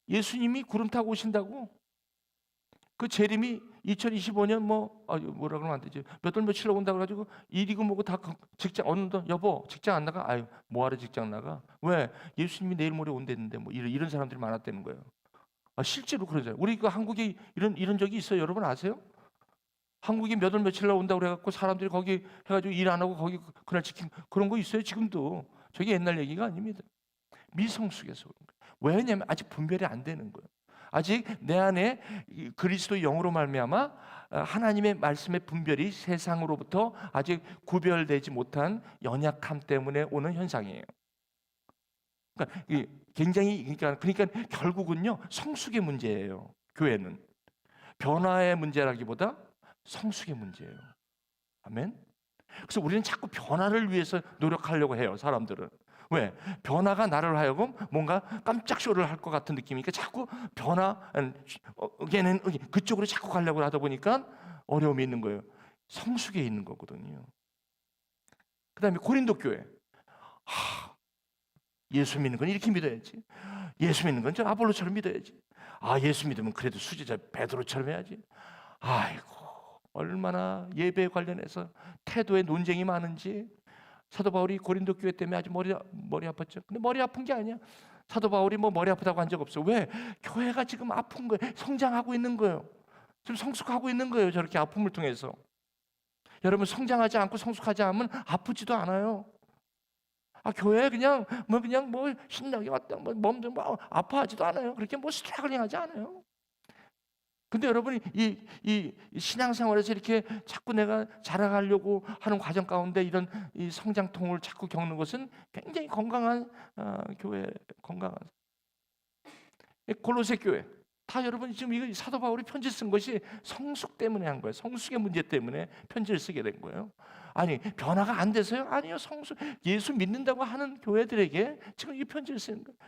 예수님이 구름 타고 오신다고, 그 재림이 2025년 뭐라 그러면 안 되지, 몇 월 며칠 온다고 그래가지고 일이고 뭐고 다 직장, 여보 직장 안 나가? 아유, 뭐하러 직장 나가? 왜? 예수님이 내일 모레 온댔는데 뭐 이런 사람들이 많았다는 거예요. 실제로 그런 사람, 우리 한국에 이런 적이 있어요. 여러분 아세요? 한국이 몇 월 며칠 날 온다고 그래갖고 사람들이 거기 해가지고 일 안 하고 거기 그날 지킨 그런 거 있어요. 지금도. 저게 옛날 얘기가 아닙니다. 미성숙에서 그런 거예요. 왜냐하면 아직 분별이 안 되는 거예요. 아직 내 안에 그리스도 영으로 말미암아 하나님의 말씀의 분별이 세상으로부터 아직 구별되지 못한 연약함 때문에 오는 현상이에요. 그러니까 굉장히 그러니까 결국은요 성숙의 문제예요. 교회는 변화의 문제라기보다 성숙의 문제예요. 아멘. 그래서 우리는 자꾸 변화를 위해서 노력하려고 해요. 사람들은 왜? 변화가 나를 하여금 뭔가 깜짝 쇼를 할 것 같은 느낌이니까 자꾸 걔는 그쪽으로 자꾸 가려고 하다 보니까 어려움이 있는 거예요. 성숙에 있는 거거든요. 그다음에 고린도 교회. 예수 믿는 건 이렇게 믿어야지. 예수 믿는 건 저 아볼로처럼 믿어야지. 예수 믿으면 그래도 수제자 베드로처럼 해야지. 아이고 얼마나 예배에 관련해서 태도에 논쟁이 많은지. 사도 바울이 고린도 교회 때문에 아주 머리 아팠죠. 근데 머리 아픈 게 아니야. 사도 바울이 뭐 머리 아프다고 한 적 없어. 왜? 교회가 지금 아픈 거예요. 성장하고 있는 거예요. 지금 성숙하고 있는 거예요. 저렇게 아픔을 통해서. 여러분 성장하지 않고 성숙하지 않으면 아프지도 않아요. 교회에 그냥 뭐 신나게 왔다 몸도 뭐 아파하지도 않아요. 그렇게 뭐 스트러글링하지 않아요. 근데 여러분이 이 신앙생활에서 이렇게 자꾸 내가 자라가려고 하는 과정 가운데 이런 이 성장통을 자꾸 겪는 것은 굉장히 건강한 교회, 건강한 골로새 교회. 다 여러분 지금 이거 사도 바울이 편지 쓴 것이 성숙 때문에 한 거예요. 성숙의 문제 때문에 편지를 쓰게 된 거예요. 아니 변화가 안 돼서요? 아니요. 성숙 예수 믿는다고 하는 교회들에게 지금 이 편지를 쓰는 거예요.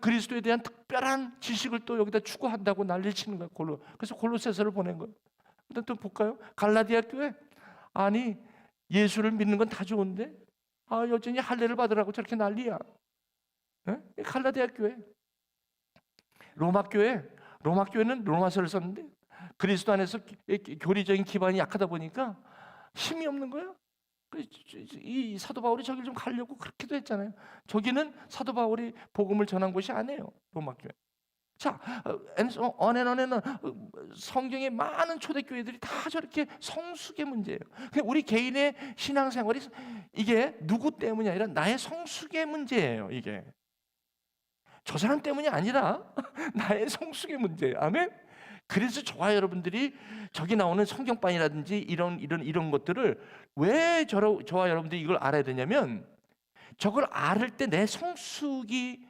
그리스도에 대한 특별한 지식을 또 여기다 추구한다고 난리를 치는 거예요. 그래서 골로새서를 보낸 거예요. 그다음 또 볼까요? 갈라디아 교회. 아니 예수를 믿는 건 다 좋은데 여전히 할례를 받으라고 저렇게 난리야. 갈라디아 교회. 로마 교회. 로마 교회는 로마서를 썼는데 그리스도 안에서 교리적인 기반이 약하다 보니까 힘이 없는 거예요. 이 사도 바울이 저길 좀 가려고 그렇게도 했잖아요. 저기는 사도 바울이 복음을 전한 곳이 아니에요. 로마 교회. 자, 언에는 성경의 많은 초대교회들이 다 저렇게 성숙의 문제예요. 우리 개인의 신앙생활이 이게 누구 때문이 아니라 나의 성숙의 문제예요. 이게 저 사람 때문이 아니라 나의 성숙의 문제예요. 아멘. 그래서 저와 여러분들이 저기 나오는 성경반이라든지 이런 것들을 왜 저와 여러분들이 이걸 알아야 되냐면 저걸 알을 때 내 성숙이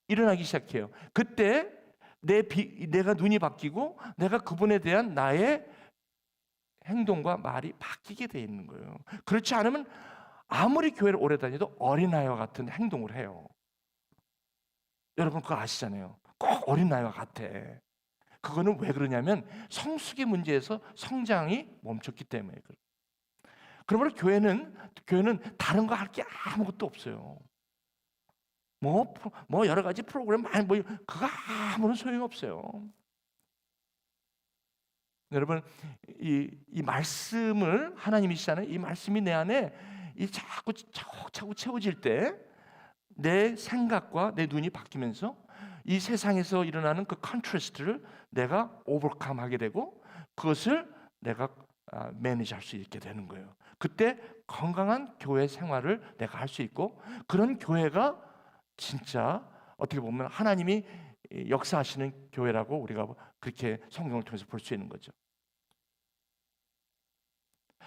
일어나기 시작해요. 그때 내가 눈이 바뀌고 내가 그분에 대한 나의 행동과 말이 바뀌게 돼 있는 거예요. 그렇지 않으면 아무리 교회를 오래 다녀도 어린아이와 같은 행동을 해요. 여러분 그거 아시잖아요. 꼭 어린아이와 같아. 그거는 왜 그러냐면 성숙의 문제에서 성장이 멈췄기 때문에 그래요. 그러므로 교회는 다른 거 할 게 아무것도 없어요. 뭐 여러 가지 프로그램 많이 그거 아무런 소용이 없어요. 여러분 이 말씀을 하나님이시잖아요. 이 말씀이 내 안에 자꾸 차곡차곡 채워질 때 내 생각과 내 눈이 바뀌면서 이 세상에서 일어나는 그 컨트라스트를 내가 오버컴하게 되고 그것을 내가 매니지할 수 있게 되는 거예요. 그때 건강한 교회 생활을 내가 할 수 있고 그런 교회가 진짜 어떻게 보면 하나님이 역사하시는 교회라고 우리가 그렇게 성경을 통해서 볼 수 있는 거죠.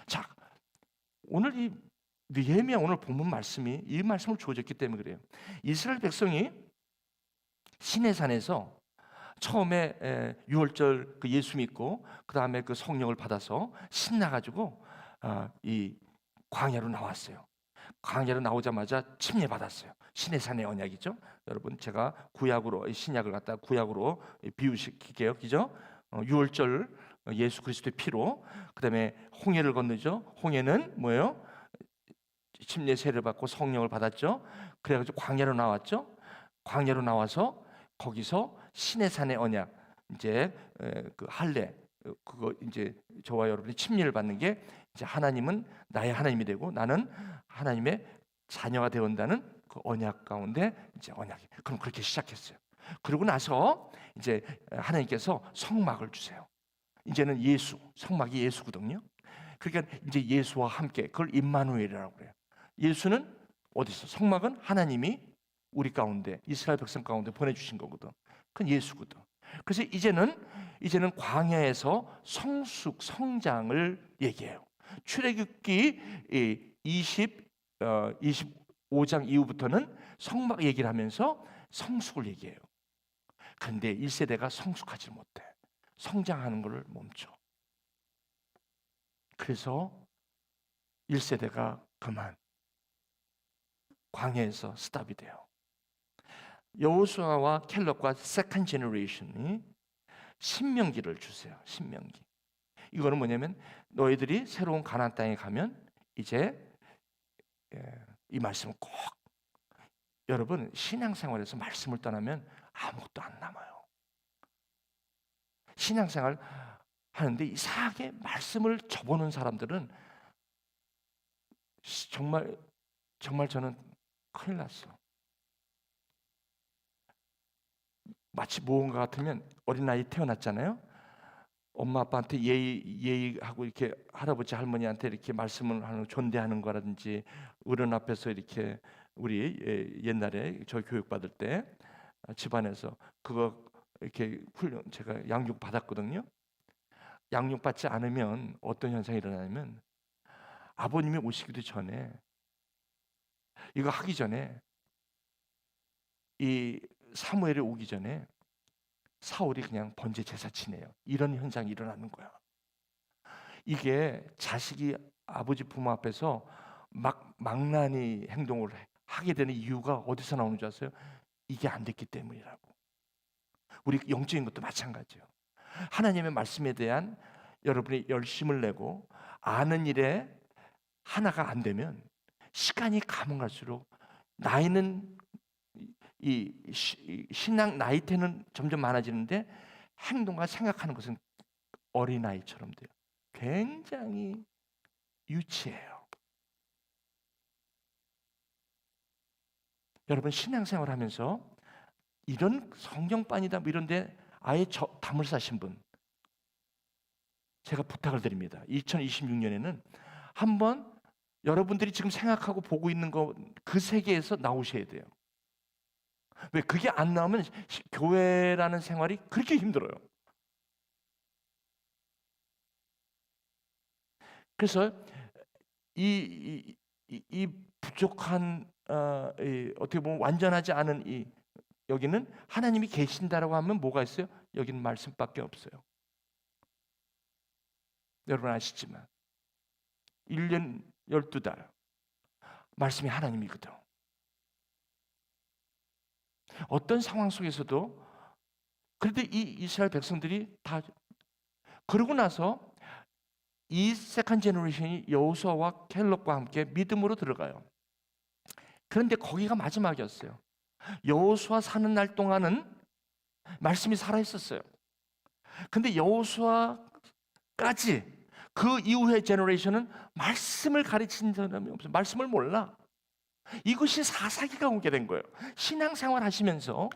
자, 오늘 이 느헤미야 오늘 본문 말씀이 이 말씀을 주어졌기 때문에 그래요. 이스라엘 백성이 시내산에서 처음에 유월절 그 예수 믿고 그 다음에 그 성령을 받아서 신나가지고 이 광야로 나왔어요. 광야로 나오자마자 침례받았어요. 시내산의 언약이죠. 여러분 제가 구약으로 신약을 갖다 구약으로 비유시킬게요. 그죠? 유월절 예수 그리스도의 피로 그다음에 홍해를 건너죠. 홍해는 뭐예요? 침례 세례를 받고 성령을 받았죠. 그래가지고 광야로 나왔죠. 광야로 나와서 거기서 시내산의 언약 이제 그 할례 그거 이제 저와 여러분이 침례를 받는 게 이제 하나님은 나의 하나님이 되고 나는 하나님의 자녀가 되어온다는 그 언약 가운데 이제 언약이 그럼 그렇게 시작했어요. 그러고 나서 이제 하나님께서 성막을 주세요. 이제는 예수 성막이 예수거든요. 그러니까 이제 예수와 함께 그걸 임마누엘이라고 그래요. 예수는 어디서? 성막은 하나님이 우리 가운데, 이스라엘 백성 가운데 보내주신 거거든. 그건 예수거든. 그래서 이제는 광야에서 성장을 얘기해요. 출애굽기 25장 이후부터는 성막 얘기를 하면서 성숙을 얘기해요. 그런데 1세대가 성숙하지 못해. 성장하는 것을 멈춰. 그래서 1세대가 그만 광야에서 스탑이 돼요. 여호수아와 캘럽과 세컨드 제너레이션이 신명기를 주세요. 신명기. 이거는 뭐냐면 너희들이 새로운 가나안 땅에 가면 이제 이 말씀은 꼭, 여러분 신앙생활에서 말씀을 떠나면 아무것도 안 남아요. 신앙생활 하는데 이상하게 말씀을 접어놓은 사람들은 정말 저는 큰일 났어. 마치 무언가 같으면 어린아이 태어났잖아요. 엄마 아빠한테 예의하고 이렇게 할아버지 할머니한테 이렇게 말씀을 하는, 존대하는 거라든지, 어른 앞에서 이렇게, 우리 옛날에 저 교육 받을 때 집안에서 그거 이렇게 훈련, 제가 양육 받았거든요. 양육 받지 않으면 어떤 현상이 일어나냐면, 아버님이 오시기도 전에, 이거 하기 전에, 이 사무엘이 오기 전에 사울이 그냥 번제 제사 지내요. 이런 현상이 일어나는 거야. 이게 자식이 아버지 부모 앞에서 망나니 행동을 하게 되는 이유가 어디서 나오는 줄 아세요? 이게 안 됐기 때문이라고. 우리 영적인 것도 마찬가지예요. 하나님의 말씀에 대한 여러분이 열심을 내고 아는 일에 하나가 안 되면 시간이 가면 갈수록, 나이는 이 신앙 나이대는 점점 많아지는데 행동과 생각하는 것은 어린아이처럼 돼요. 굉장히 유치해요. 여러분 신앙생활 하면서 이런 성경반이다 뭐 이런데 아예 담을 싸신 분, 제가 부탁을 드립니다. 2026년에는 한번 여러분들이 지금 생각하고 보고 있는 거 그 세계에서 나오셔야 돼요. 왜? 그게 안 나오면 교회라는 생활이 그렇게 힘들어요. 그래서 이 부족한, 어떻게 보면 완전하지 않은 여기는 하나님이 계신다라고 하면 뭐가 있어요? 여기는 말씀밖에 없어요. 여러분 아시지만 1년 12달 말씀이 하나님이거든. 어떤 상황 속에서도. 그런데 이 이스라엘 백성들이 다 그러고 나서 이 세컨드 제너레이션이 여호수아와 캘럽과 함께 믿음으로 들어가요. 그런데 거기가 마지막이었어요. 여호수아 사는 날 동안은 말씀이 살아 있었어요. 근데 여호수아까지 그 이후의 제너레이션은 말씀을 가르친 사람이 없어요. 말씀을 몰라. 이것이 사사기가 오게 된 거예요. 신앙생활 하시면서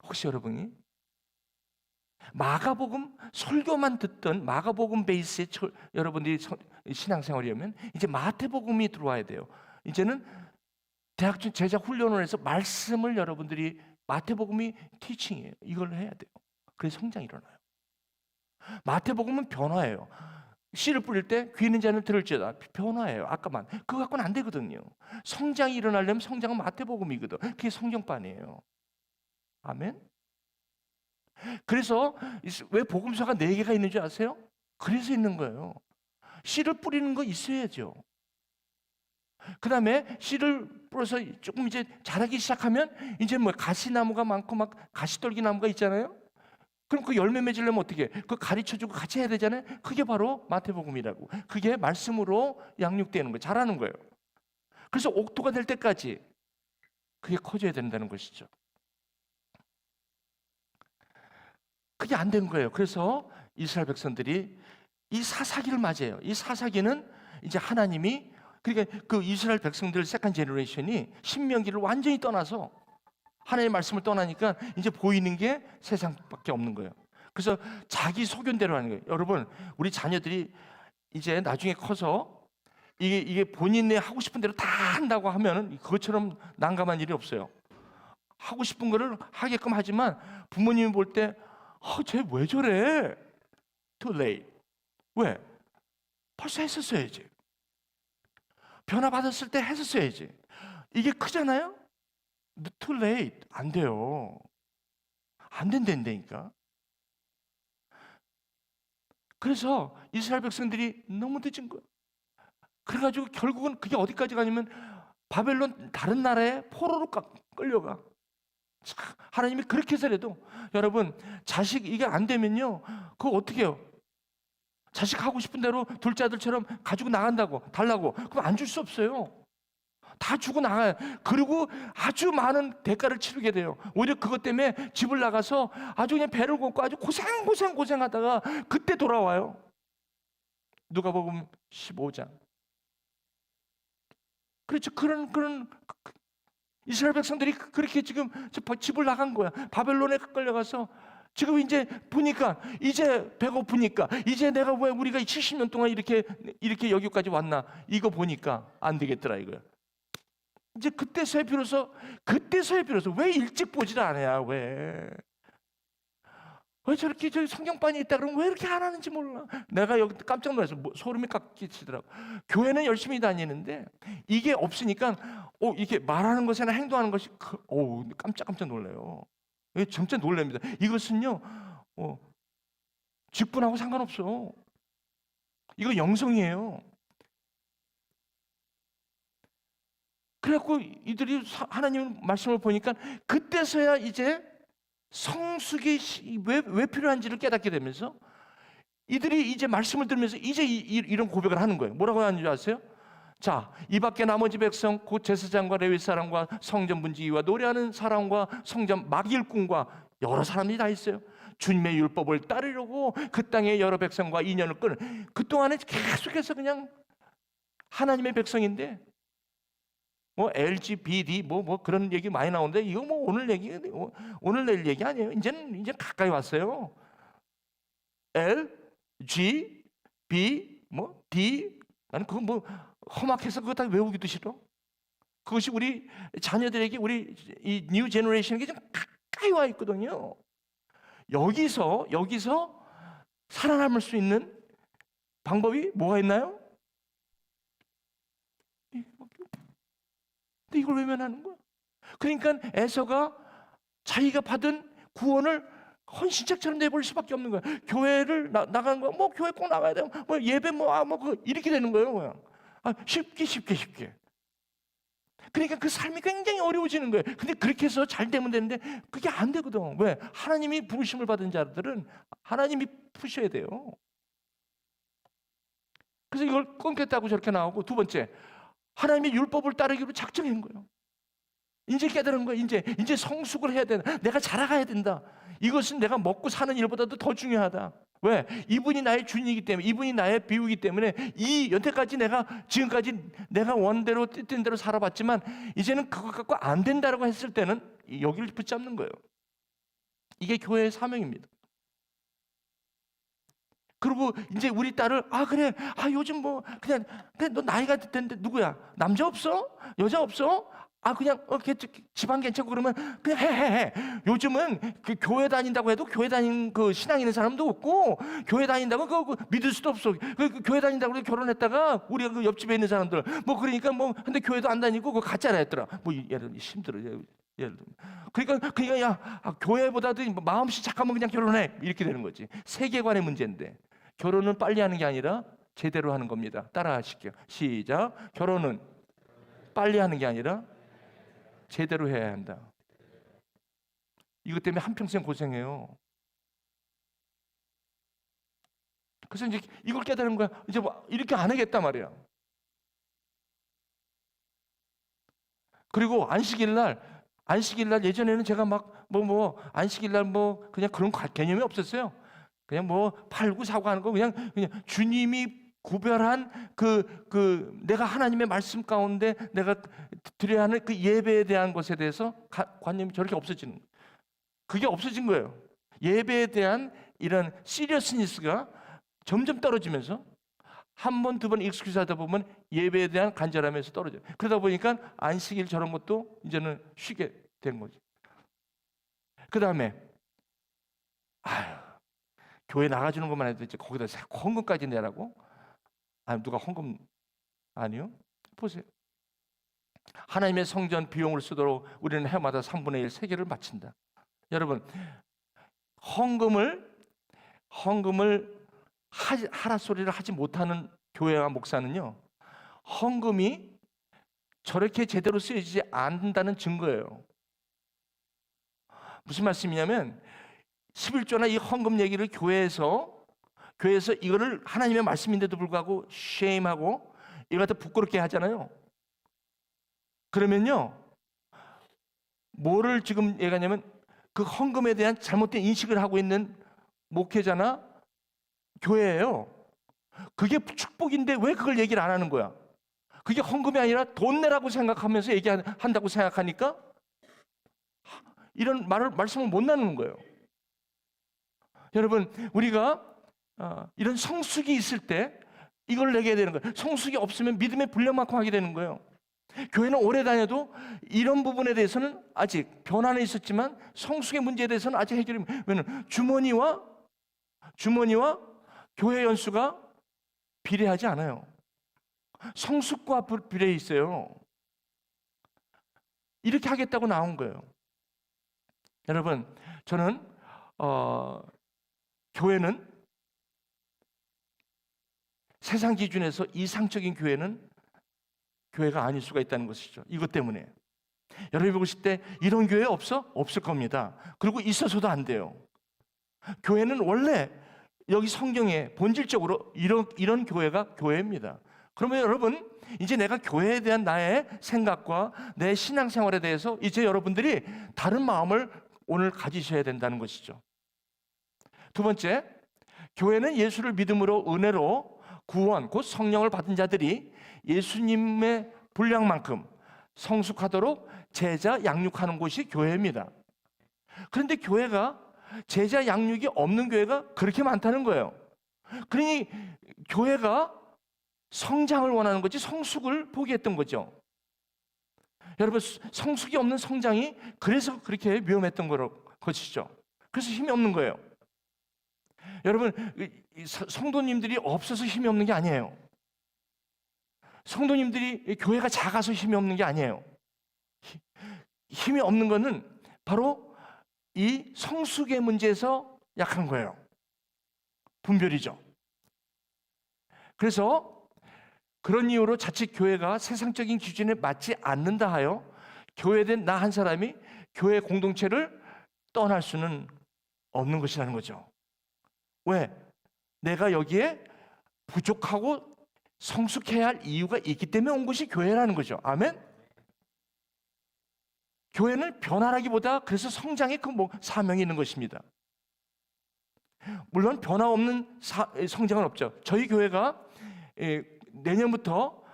혹시 여러분이 마가복음 설교만 듣던 마가복음 베이스의 여러분들이 신앙생활이라면 이제 마태복음이 들어와야 돼요. 이제는 대학교 제자 훈련을 해서 말씀을 여러분들이, 마태복음이 티칭이에요. 이걸 해야 돼요. 그래서 성장이 일어나요. 마태복음은 변화예요. 씨를 뿌릴 때 귀 있는 자는 들을지어다. 변화예요. 아까만. 그거 갖고는 안 되거든요. 성장이 일어나려면 성장은 마태복음이거든. 그게 성경반이에요. 아멘. 그래서 왜 복음서가 4개가 있는 줄 아세요? 그래서 있는 거예요. 씨를 뿌리는 거 있어야죠. 그 다음에 씨를 뿌려서 조금 이제 자라기 시작하면 이제 뭐 가시나무가 많고 막 가시떨기 나무가 있잖아요. 그럼 그 열매 맺으려면 어떻게? 그 가르쳐주고 같이 해야 되잖아요. 그게 바로 마태복음이라고. 그게 말씀으로 양육되는 거예요. 자라는 거예요. 그래서 옥토가 될 때까지 그게 커져야 된다는 것이죠. 그게 안 된 거예요. 그래서 이스라엘 백성들이 이 사사기를 맞이해요. 이 사사기는 이제 하나님이, 그러니까 그 이스라엘 백성들 세컨드 제너레이션이 신명기를 완전히 떠나서 하나님의 말씀을 떠나니까 이제 보이는 게 세상밖에 없는 거예요. 그래서 자기 소견대로 하는 거예요. 여러분, 우리 자녀들이 이제 나중에 커서 이게 본인이 하고 싶은 대로 다 한다고 하면은 그것처럼 난감한 일이 없어요. 하고 싶은 거를 하게끔 하지만 부모님이 볼 때 쟤 왜 저래? Too late. 왜? 벌써 했었어야지. 변화 받았을 때 했었어야지. 이게 크잖아요? Too late. 안 돼요. 안 된다니까. 그래서 이스라엘 백성들이 너무 늦은 거예요. 그래가지고 결국은 그게 어디까지 가냐면 바벨론 다른 나라에 포로로 끌려가. 하나님이 그렇게 해서라도 여러분 자식 이게 안 되면요 그거 어떻게 해요? 자식 하고 싶은 대로 둘째 아들처럼 가지고 나간다고 달라고 그럼 안 줄 수 없어요. 다 주고 나가요. 그리고 아주 많은 대가를 치르게 돼요. 오히려 그것 때문에 집을 나가서 아주 그냥 배를 걷고 아주 고생하다가 그때 돌아와요. 누가복음 15장. 그렇죠. 그런 이스라엘 백성들이 그렇게 지금 집을 나간 거야. 바벨론에 끌려가서 지금 이제 보니까 이제 배고프니까 이제 내가 왜 우리가 70년 동안 이렇게 여기까지 왔나 이거 보니까 안 되겠더라 이거야. 이제 그때서야 비로소 왜 일찍 보질 않아야 왜 저렇게 저 성경반이 있다 그러면 왜 이렇게 안 하는지 몰라. 내가 여기 깜짝 놀라서 소름이 끼치더라고. 교회는 열심히 다니는데 이게 없으니까 이게 말하는 것이나 행동하는 것이 깜짝 놀라요. 진짜 놀랍니다. 이것은요 직분하고 상관없어. 이거 영성이에요. 그래갖고 이들이 하나님 말씀을 보니까 그때서야 이제 성숙이 왜 필요한지를 깨닫게 되면서 이들이 이제 말씀을 들으면서 이제 이런 고백을 하는 거예요. 뭐라고 하는지 아세요? 자, 이 밖에 나머지 백성 곧 제사장과 레위 사람과 성전 문지기와 노래하는 사람과 성전 막일꾼과 여러 사람이 다 있어요. 주님의 율법을 따르려고 그 땅의 여러 백성과 인연을 끊은 그동안에 계속해서 그냥 하나님의 백성인데 LGBT 뭐 그런 얘기 많이 나오는데 이거 오늘 내일 얘기 아니에요. 이제 가까이 왔어요. L, G, B, D 나는 그거 험악해서 그거 다 외우기도 싫어. 그것이 우리 자녀들에게 우리 이 뉴 제너레이션에게 좀 가까이 와 있거든요. 여기서 살아남을 수 있는 방법이 뭐가 있나요? 근데 이걸 외면하는 거야. 그러니까 에서가 자기가 받은 구원을 헌신책처럼 내버릴 수밖에 없는 거야. 교회를 나가는 거야. 교회 꼭 나가야 돼. 예배 이렇게 되는 거예요. 쉽게. 그러니까 그 삶이 굉장히 어려워지는 거예요. 근데 그렇게 해서 잘 되면 되는데 그게 안 되거든. 왜? 하나님이 부르심을 받은 자들은 하나님이 푸셔야 돼요. 그래서 이걸 끊겠다고 저렇게 나오고 두 번째 하나님의 율법을 따르기로 작정한 거예요. 이제 깨달은 거예요. 이제 성숙을 해야 된다. 내가 자라가야 된다. 이것은 내가 먹고 사는 일보다도 더 중요하다. 왜? 이분이 나의 주인이기 때문에, 이분이 나의 비유이기 때문에 여태까지 지금까지 내가 원대로 뜻된 대로 살아봤지만 이제는 그것 갖고 안 된다라고 했을 때는 여기를 붙잡는 거예요. 이게 교회의 사명입니다. 그리고 이제 우리 딸을 그래 요즘 그냥 너 나이가 됐는데 누구야? 남자 없어? 여자 없어? 그냥 집안 괜찮고 그러면 그냥 해. 요즘은 그 교회 다닌다고 해도 교회 다닌 그 신앙 있는 사람도 없고 교회 다닌다고 그거 믿을 수도 없어. 그 교회 다닌다고 결혼했다가 우리가 그 옆집에 있는 사람들 그러니까 근데 교회도 안 다니고 그거 가짜라 했더라. 예를 힘들어. 예를 들면 그러니까 야 교회보다도 마음씨 착하면 그냥 결혼해 이렇게 되는 거지. 세계관의 문제인데 결혼은 빨리 하는 게 아니라 제대로 하는 겁니다. 따라하실게요. 시작. 결혼은 빨리 하는 게 아니라 제대로 해야 한다. 이것 때문에 한평생 고생해요. 그래서 이제 이걸 깨달은 거야. 이제 이렇게 안 하겠단 말이야. 그리고 안식일날 예전에는 제가 안식일날 그냥 그런 개념이 없었어요. 그냥 팔고 사고 하는 거 그냥 주님이 구별한 내가 하나님의 말씀 가운데 내가 드려야 하는 그 예배에 대한 것에 대해서 관념이 저렇게 없어지는 거예요. 그게 없어진 거예요. 예배에 대한 이런 시리어스니스가 점점 떨어지면서 한 번, 두 번 익숙해서 하다 보면 예배에 대한 간절함에서 떨어져요. 그러다 보니까 안식일 저런 것도 이제는 쉬게 된 거죠. 그 다음에 교회 나가주는 것만 해도 이제 거기다 헌금까지 내라고? 누가 헌금? 아니요. 보세요. 하나님의 성전 비용을 쓰도록 우리는 해마다 3분의 1 세계를 바친다. 여러분, 헌금을 하라 소리를 하지 못하는 교회와 목사는요, 헌금이 저렇게 제대로 쓰여지지 않는다는 증거예요. 무슨 말씀이냐면 11조나 이 헌금 얘기를 교회에서 이거를 하나님의 말씀인데도 불구하고 쉐임하고 이거 갖다 부끄럽게 하잖아요. 그러면요, 뭐를 지금 얘기하냐면 그 헌금에 대한 잘못된 인식을 하고 있는 목회자나 교회예요. 그게 축복인데 왜 그걸 얘기를 안 하는 거야? 그게 헌금이 아니라 돈 내라고 생각하면서 얘기한다고 생각하니까 이런 말씀을 못 나누는 거예요. 여러분, 우리가 이런 성숙이 있을 때 이걸 내게 되는 거예요. 성숙이 없으면 믿음의 불량만큼 하게 되는 거예요. 교회는 오래 다녀도 이런 부분에 대해서는 아직 변화는 있었지만 성숙의 문제에 대해서는 아직 해결이, 왜냐면 주머니와 교회 연수가 비례하지 않아요. 성숙과 비례해 있어요. 이렇게 하겠다고 나온 거예요. 여러분, 저는 교회는 세상 기준에서 이상적인 교회가 아닐 수가 있다는 것이죠. 이것 때문에 여러분이 보실 때 이런 교회 없을 겁니다. 그리고 있어서도 안 돼요. 교회는 원래 여기 성경에 본질적으로 이런 교회가 교회입니다. 그러면 여러분, 이제 내가 교회에 대한 나의 생각과 내 신앙생활에 대해서 이제 여러분들이 다른 마음을 오늘 가지셔야 된다는 것이죠. 두 번째, 교회는 예수를 믿음으로 은혜로 구원, 곧 성령을 받은 자들이 예수님의 분량만큼 성숙하도록 제자 양육하는 곳이 교회입니다. 그런데 교회가 제자 양육이 없는 교회가 그렇게 많다는 거예요. 그러니 교회가 성장을 원하는 거지 성숙을 포기했던 거죠. 여러분, 성숙이 없는 성장이 그래서 그렇게 위험했던 것이죠. 그래서 힘이 없는 거예요. 여러분, 성도님들이 없어서 힘이 없는 게 아니에요. 성도님들이 교회가 작아서 힘이 없는 게 아니에요. 힘이 없는 거는 바로 이 성숙의 문제에서 약한 거예요. 분별이죠. 그래서 그런 이유로 자칫 교회가 세상적인 기준에 맞지 않는다 하여 교회된 나 한 사람이 교회 공동체를 떠날 수는 없는 것이라는 거죠. 왜? 내가 여기에 부족하고 성숙해야 할 이유가 있기 때문에 온 것이 교회라는 거죠. 아멘? 교회는 변화라기보다 그래서 성장의 사명이 있는 것입니다. 물론 변화 없는 성장은 없죠. 저희 교회가 내년부터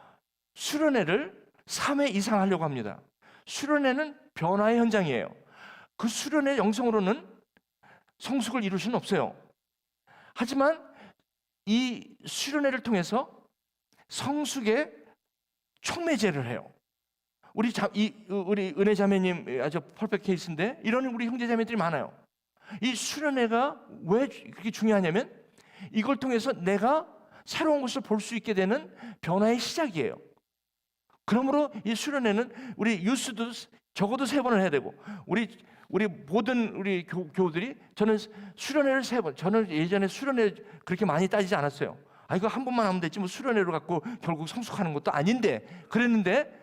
수련회를 3회 이상 하려고 합니다. 수련회는 변화의 현장이에요. 그 수련회 영성으로는 성숙을 이룰 수는 없어요. 하지만 이 수련회를 통해서 성숙의 촉매제를 해요. 우리 은혜 자매님 아주 퍼펙트 케이스인데 이런 우리 형제 자매들이 많아요. 이 수련회가 왜 그렇게 중요하냐면 이걸 통해서 내가 새로운 것을 볼 수 있게 되는 변화의 시작이에요. 그러므로 이 수련회는 우리 유스도 적어도 3번을 해야 되고 우리 모든 우리 교우들이 저는 수련회를 3번. 저는 예전에 수련회 그렇게 많이 따지지 않았어요. 이거 한 번만 하면 되지 뭐 수련회로 갖고 결국 성숙하는 것도 아닌데 그랬는데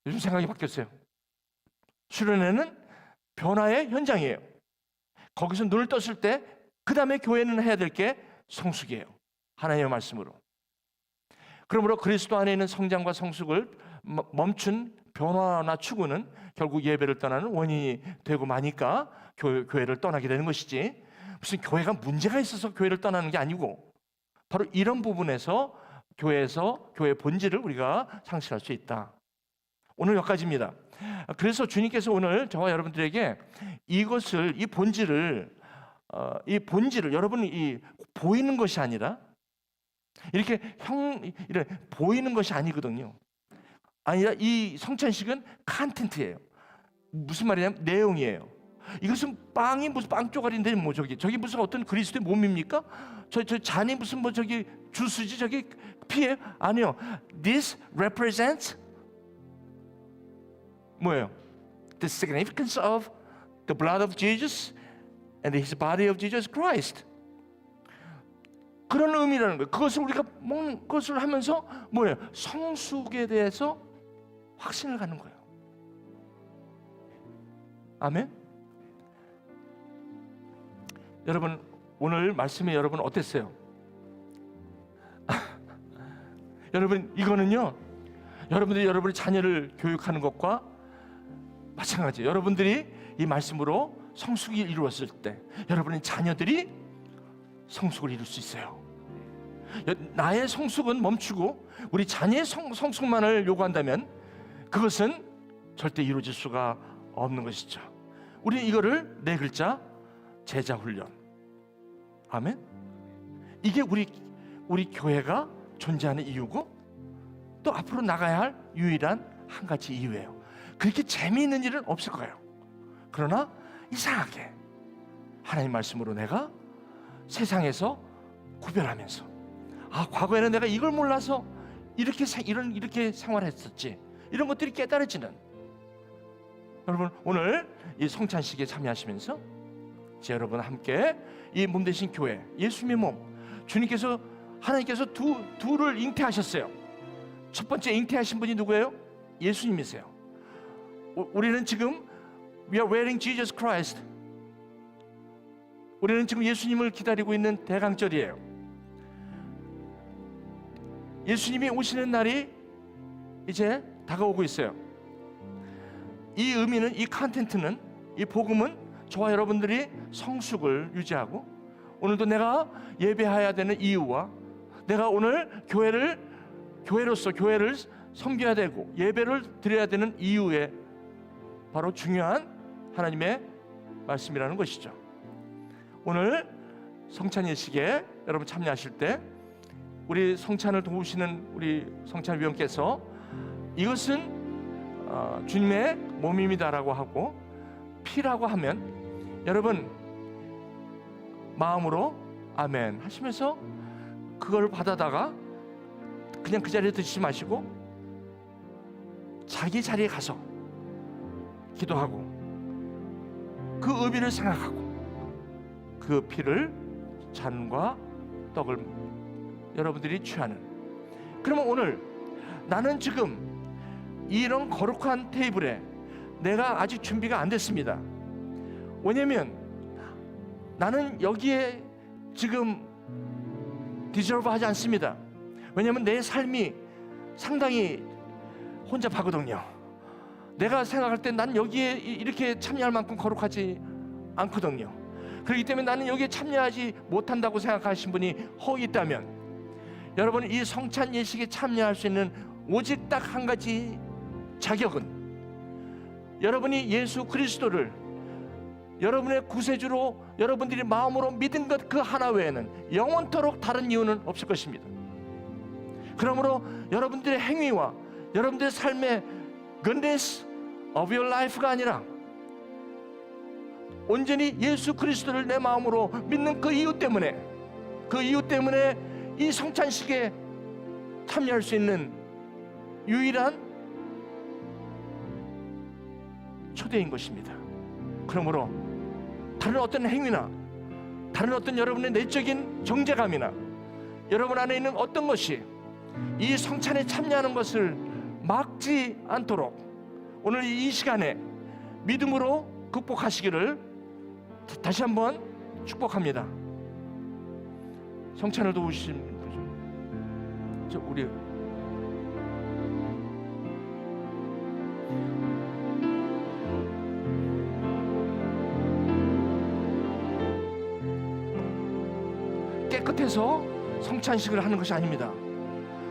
요즘 생각이 바뀌었어요. 수련회는 변화의 현장이에요. 거기서 눈을 떴을 때 그 다음에 교회는 해야 될 게 성숙이에요. 하나님의 말씀으로. 그러므로 그리스도 안에 있는 성장과 성숙을 멈춘 변화나 추구는 결국 예배를 떠나는 원인이 되고 마니까 교회를 떠나게 되는 것이지 무슨 교회가 문제가 있어서 교회를 떠나는 게 아니고 바로 이런 부분에서 교회의 본질을 우리가 상실할 수 있다. 오늘 여기까지입니다. 그래서 주님께서 오늘 저와 여러분들에게 이 본질을 여러분이 보이는 것이 아니라 이렇게 이런 보이는 것이 아니거든요. 아니라 이 성찬식은 컨텐트예요. 무슨 말이냐면 내용이에요. 이것은 빵이 무슨 빵 쪼가리인데 뭐 저기 무슨 어떤 그리스도의 몸입니까? 저 잔이 무슨 뭐 저기 주스지 저기 피예요? 아니요. This represents 뭐예요? The significance of the blood of Jesus and His body of Jesus Christ. 그런 의미라는 거예요. 그것을 우리가 먹는 것을 하면서 뭐예요? 성숙에 대해서 확신을 갖는 거예요. 아멘. 여러분 오늘 말씀이 여러분 어땠어요? 여러분 이거는요, 여러분들이 여러분의 자녀를 교육하는 것과 마찬가지예요. 여러분들이 이 말씀으로 성숙이 이루었을 때 여러분의 자녀들이 성숙을 이룰 수 있어요. 나의 성숙은 멈추고 우리 자녀의 성숙만을 요구한다면 그것은 절대 이루어질 수가 없는 것이죠. 우리는 이거를 네 글자 제자 훈련. 아멘. 이게 우리 교회가 존재하는 이유고 또 앞으로 나가야 할 유일한 한 가지 이유예요. 그렇게 재미있는 일은 없을 거예요. 그러나 이상하게 하나님 말씀으로 내가 세상에서 구별하면서 과거에는 내가 이걸 몰라서 이렇게 생활했었지, 이런 것들이 깨달아지는, 여러분 오늘 이 성찬식에 참여하시면서 이제 여러분 함께 이 몸 대신 교회, 예수님의 몸, 주님께서 하나님께서 둘을 잉태하셨어요. 첫 번째 잉태하신 분이 누구예요? 예수님이세요. 우리는 지금 We are waiting Jesus Christ. 우리는 지금 예수님을 기다리고 있는 대강절이에요. 예수님이 오시는 날이 이제 다가오고 있어요. 이 의미는, 이 컨텐츠는, 이 복음은 저와 여러분들이 성숙을 유지하고 오늘도 내가 예배해야 되는 이유와 내가 오늘 교회로서 교회를 섬겨야 되고 예배를 드려야 되는 이유에 바로 중요한 하나님의 말씀이라는 것이죠. 오늘 성찬 예식에 여러분 참여하실 때 우리 성찬을 도우시는 우리 성찬위원께서 이것은 주님의 몸입니다라고 하고 피라고 하면 여러분 마음으로 아멘 하시면서 그걸 받아다가 그냥 그 자리에 드시지 마시고 자기 자리에 가서 기도하고 그 의미를 생각하고 그 피를 잔과 떡을 여러분들이 취하는. 그러면 오늘 나는 지금 이런 거룩한 테이블에 내가 아직 준비가 안 됐습니다. 왜냐면 나는 여기에 지금 디저브 하지 않습니다. 왜냐면 내 삶이 상당히 혼잡하거든요. 내가 생각할 때 난 여기에 이렇게 참여할 만큼 거룩하지 않거든요. 그렇기 때문에 나는 여기에 참여하지 못한다고 생각하신 분이 혹 있다면 여러분 이 성찬 예식에 참여할 수 있는 오직 딱 한 가지 자격은 여러분이 예수 그리스도를 여러분의 구세주로 여러분들이 마음으로 믿은 것 그 하나 외에는 영원토록 다른 이유는 없을 것입니다. 그러므로 여러분들의 행위와 여러분들의 삶의 goodness of your life가 아니라 온전히 예수 그리스도를 내 마음으로 믿는 그 이유 때문에 이 성찬식에 참여할 수 있는 유일한 초대인 것입니다. 그러므로 다른 어떤 행위나 다른 어떤 여러분의 내적인 정죄감이나 여러분 안에 있는 어떤 것이 이 성찬에 참여하는 것을 막지 않도록 오늘 이 시간에 믿음으로 극복하시기를 다시 한번 축복합니다. 성찬을 도우신 저 우리 깨끗해서 성찬식을 하는 것이 아닙니다.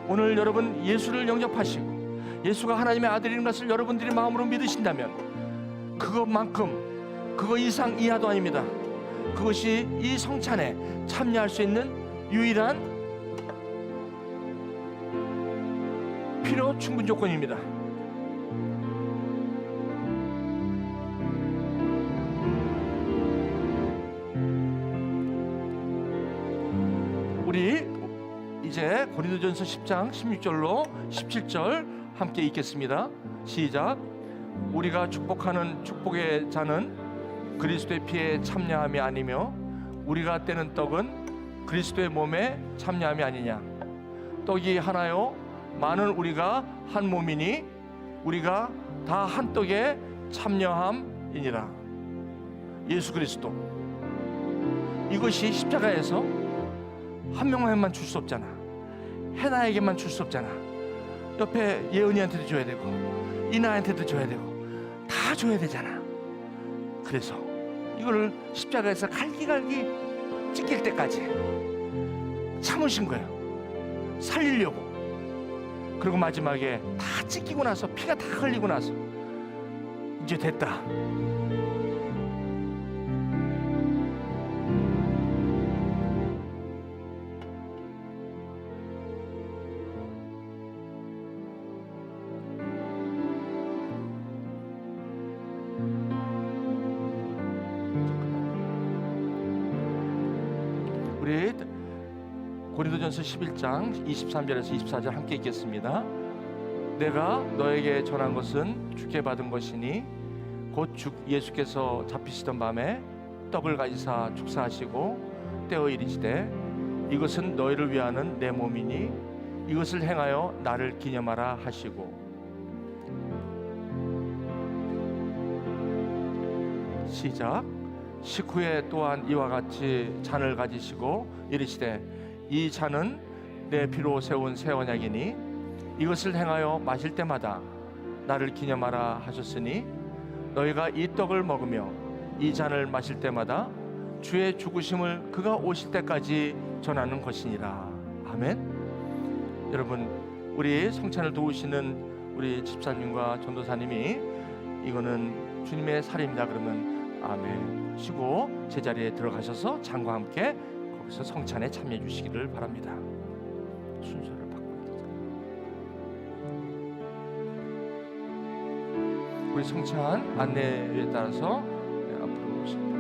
오늘 여러분 예수를 영접하시고 예수가 하나님의 아들인 것을 여러분들이 마음으로 믿으신다면 그것만큼 그거 이상 이하도 아닙니다. 그것이 이 성찬에 참여할 수 있는 유일한 필요 충분 조건입니다. 우리 이제 고린도전서 10장 16절로 17절 함께 읽겠습니다. 시작. 우리가 축복하는 축복의 잔은 그리스도의 피에 참여함이 아니며 우리가 떼는 떡은 그리스도의 몸에 참여함이 아니냐. 떡이 하나요 많은 우리가 한 몸이니 우리가 다 한 떡에 참여함이니라. 예수 그리스도, 이것이 십자가에서 한 명만만 줄 수 없잖아. 해나에게만 줄 수 없잖아. 옆에 예은이한테도 줘야 되고 이나한테도 줘야 되고 다 줘야 되잖아. 그래서 이거를 십자가에서 갈기갈기 찢길 때까지 참으신 거예요. 살리려고. 그리고 마지막에 다 찢기고 나서 피가 다 흘리고 나서 이제 됐다. 우리 고린도전서 11장 23절에서 24절 함께 읽겠습니다. 내가 너에게 전한 것은 주께 받은 것이니 곧 주 예수께서 잡히시던 밤에 떡을 가지사 축사하시고 떼어 이르시되 이것은 너희를 위하는 내 몸이니 이것을 행하여 나를 기념하라 하시고. 시작. 식후에 또한 이와 같이 잔을 가지시고 이르시되 이 잔은 내 피로 세운 새 언약이니 이것을 행하여 마실 때마다 나를 기념하라 하셨으니 너희가 이 떡을 먹으며 이 잔을 마실 때마다 주의 죽으심을 그가 오실 때까지 전하는 것이니라. 아멘. 여러분, 우리 성찬을 도우시는 우리 집사님과 전도사님이 이거는 주님의 살입니다 그러면 아멘 쉬고 제자리에 들어가셔서 장과 함께 거기서 성찬에 참여해 주시기를 바랍니다. 순서를 바꿔야 되잖아요. 우리 성찬 안내에 따라서 앞으로 오십니다.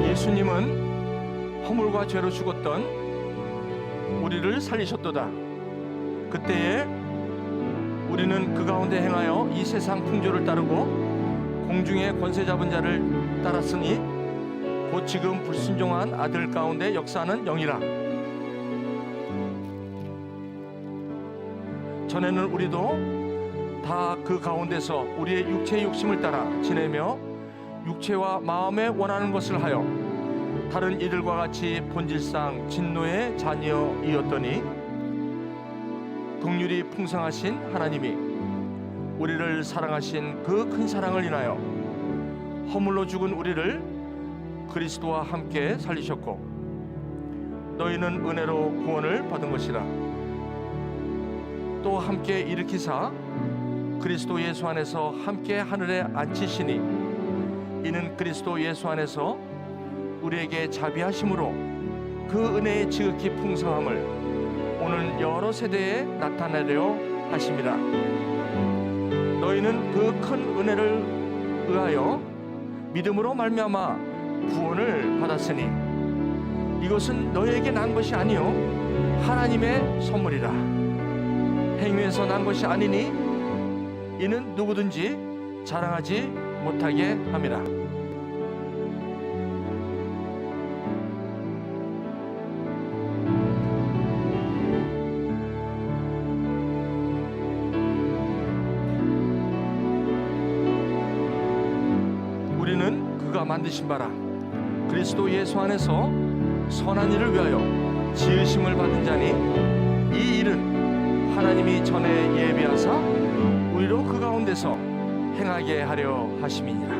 예수님은 허물과 죄로 죽었던 우리를 살리셨도다. 그때에 우리는 그 가운데 행하여 이 세상 풍조를 따르고 공중의 권세 잡은 자를 따랐으니 곧 지금 불순종한 아들 가운데 역사하는 영이라. 전에는 우리도 다 그 가운데서 우리의 육체의 욕심을 따라 지내며 육체와 마음에 원하는 것을 하여 다른 이들과 같이 본질상 진노의 자녀이었더니 긍휼이 풍성하신 하나님이 우리를 사랑하신 그 큰 사랑을 인하여 허물로 죽은 우리를 그리스도와 함께 살리셨고 너희는 은혜로 구원을 받은 것이라. 또 함께 일으키사 그리스도 예수 안에서 함께 하늘에 앉히시니 이는 그리스도 예수 안에서 우리에게 자비하심으로 그 은혜의 지극히 풍성함을 오늘 여러 세대에 나타내려 하심이라. 너희는 그 큰 은혜를 의하여 믿음으로 말미암아 구원을 받았으니 이것은 너희에게 난 것이 아니요 하나님의 선물이라. 행위에서 난 것이 아니니 이는 누구든지 자랑하지 못하게 함이라. 우리는 그가 만드신 바라 그리스도 예수 안에서 선한 일을 위하여 지으심을 받은 자니 이 일은 하나님이 전에 예비하사 우리로 그 가운데서 행하게 하려 하심이니라.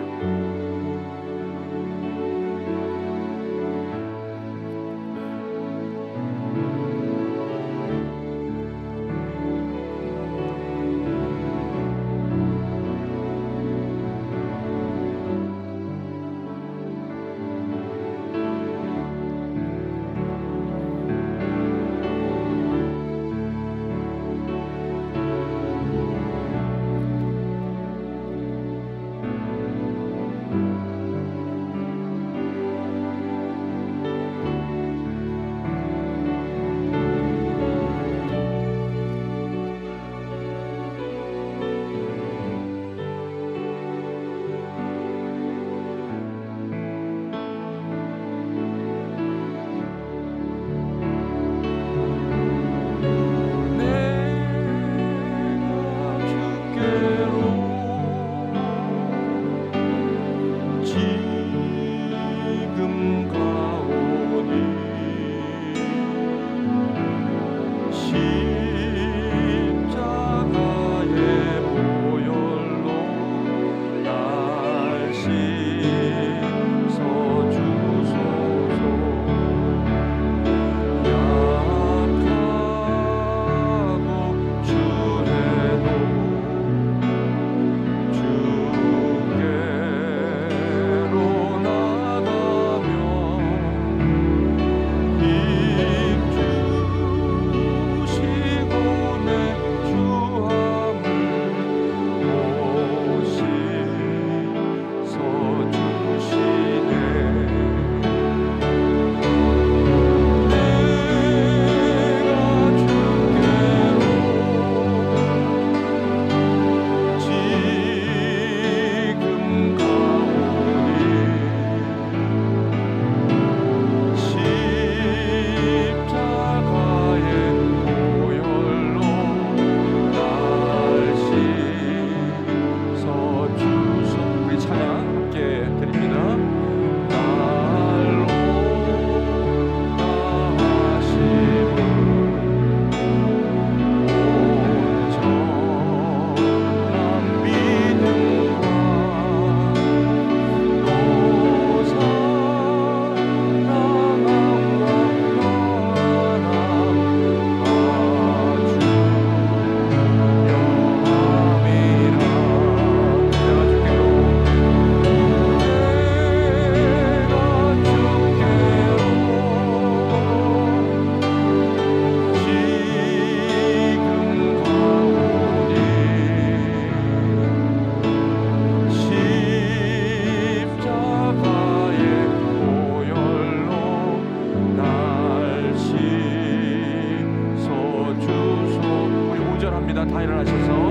다 일어나셔서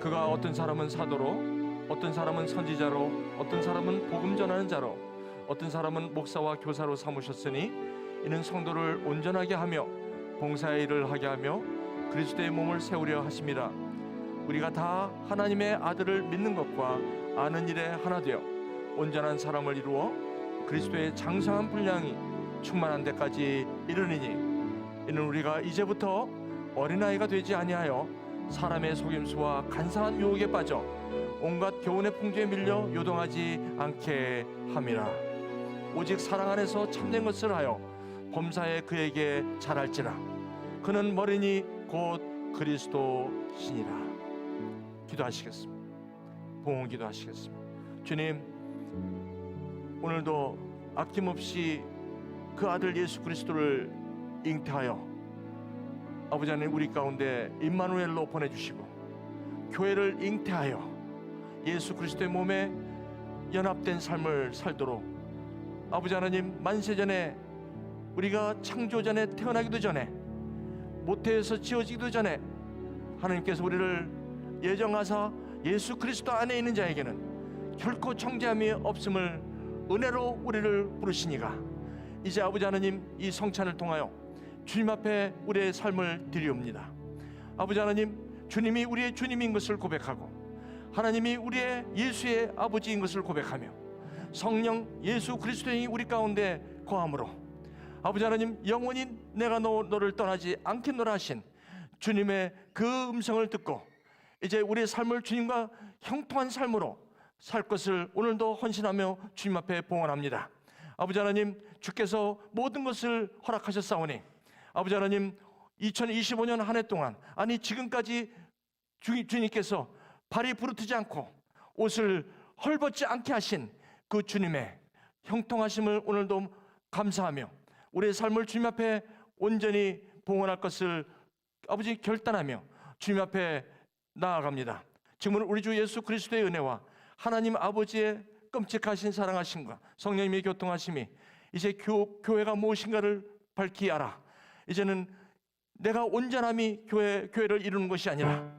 그가 어떤 사람은 사도로, 어떤 사람은 선지자로, 어떤 사람은 복음 전하는 자로, 어떤 사람은 목사와 교사로 삼으셨으니 이는 성도를 온전하게 하며 봉사의 일을 하게 하며 그리스도의 몸을 세우려 하심이라. 우리가 다 하나님의 아들을 믿는 것과 아는 일에 하나 되어 온전한 사람을 이루어 그리스도의 장성한 분량이 충만한 데까지 이르니니 이는 우리가 이제부터 어린아이가 되지 아니하여 사람의 속임수와 간사한 유혹에 빠져 온갖 교훈의 풍조에 밀려 요동하지 않게 함이라. 오직 사랑 안에서 참된 것을 하여 범사에 그에게 잘할지라. 그는 머리니 곧 그리스도시니라. 기도하시겠습니다. 봉헌 기도하시겠습니다. 주님, 오늘도 아낌없이 그 아들 예수 그리스도를 잉태하여 아버지 하나님 우리 가운데 임마누엘로 보내주시고 교회를 잉태하여 예수 그리스도의 몸에 연합된 삶을 살도록 아버지 하나님 만세전에 우리가 창조전에 태어나기도 전에 모태에서 지어지기도 전에 하나님께서 우리를 예정하사 예수 그리스도 안에 있는 자에게는 결코 정죄함이 없음을 은혜로 우리를 부르시니가 이제 아버지 하나님 이 성찬을 통하여 주님 앞에 우리의 삶을 드리옵니다. 아버지 하나님, 주님이 우리의 주님인 것을 고백하고 하나님이 우리의 예수의 아버지인 것을 고백하며 성령 예수 그리스도인이 우리 가운데 거함으로 아버지 하나님 영원히 내가 너를 떠나지 않겠노라 하신 주님의 그 음성을 듣고 이제 우리의 삶을 주님과 형통한 삶으로 살 것을 오늘도 헌신하며 주님 앞에 봉헌합니다. 아버지 하나님, 주께서 모든 것을 허락하셨사오니 아버지 하나님 2025년 한 해 동안 아니 지금까지 주님께서 발이 부르트지 않고 옷을 헐벗지 않게 하신 그 주님의 형통하심을 오늘도 감사하며 우리의 삶을 주님 앞에 온전히 봉헌할 것을 아버지 결단하며 주님 앞에 나아갑니다. 지금은 우리 주 예수 그리스도의 은혜와 하나님 아버지의 끔찍하신 사랑하심과 성령님의 교통하심이 이제 교회가 무엇인가를 밝히 알아 이제는 내가 온전함이 교회를 이루는 것이 아니라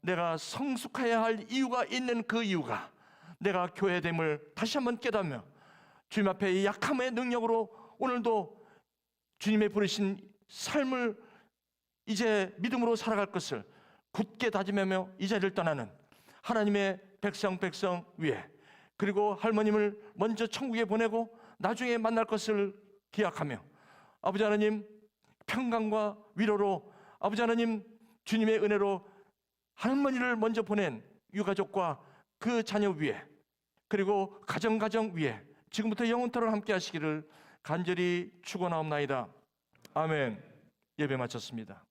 내가 성숙해야 할 이유가 있는 그 이유가 내가 교회됨을 다시 한번 깨닫며 주님 앞에 이 약함의 능력으로 오늘도 주님의 부르신 삶을 이제 믿음으로 살아갈 것을 굳게 다짐하며 이 자리를 떠나는 하나님의 백성 위에 그리고 할머님을 먼저 천국에 보내고 나중에 만날 것을 기약하며 아버지 하나님 평강과 위로로 아버지 하나님 주님의 은혜로 할머니를 먼저 보낸 유가족과 그 자녀 위에 그리고 가정 위에 지금부터 영원토록 함께 하시기를 간절히 축원하옵나이다. 아멘. 예배 마쳤습니다.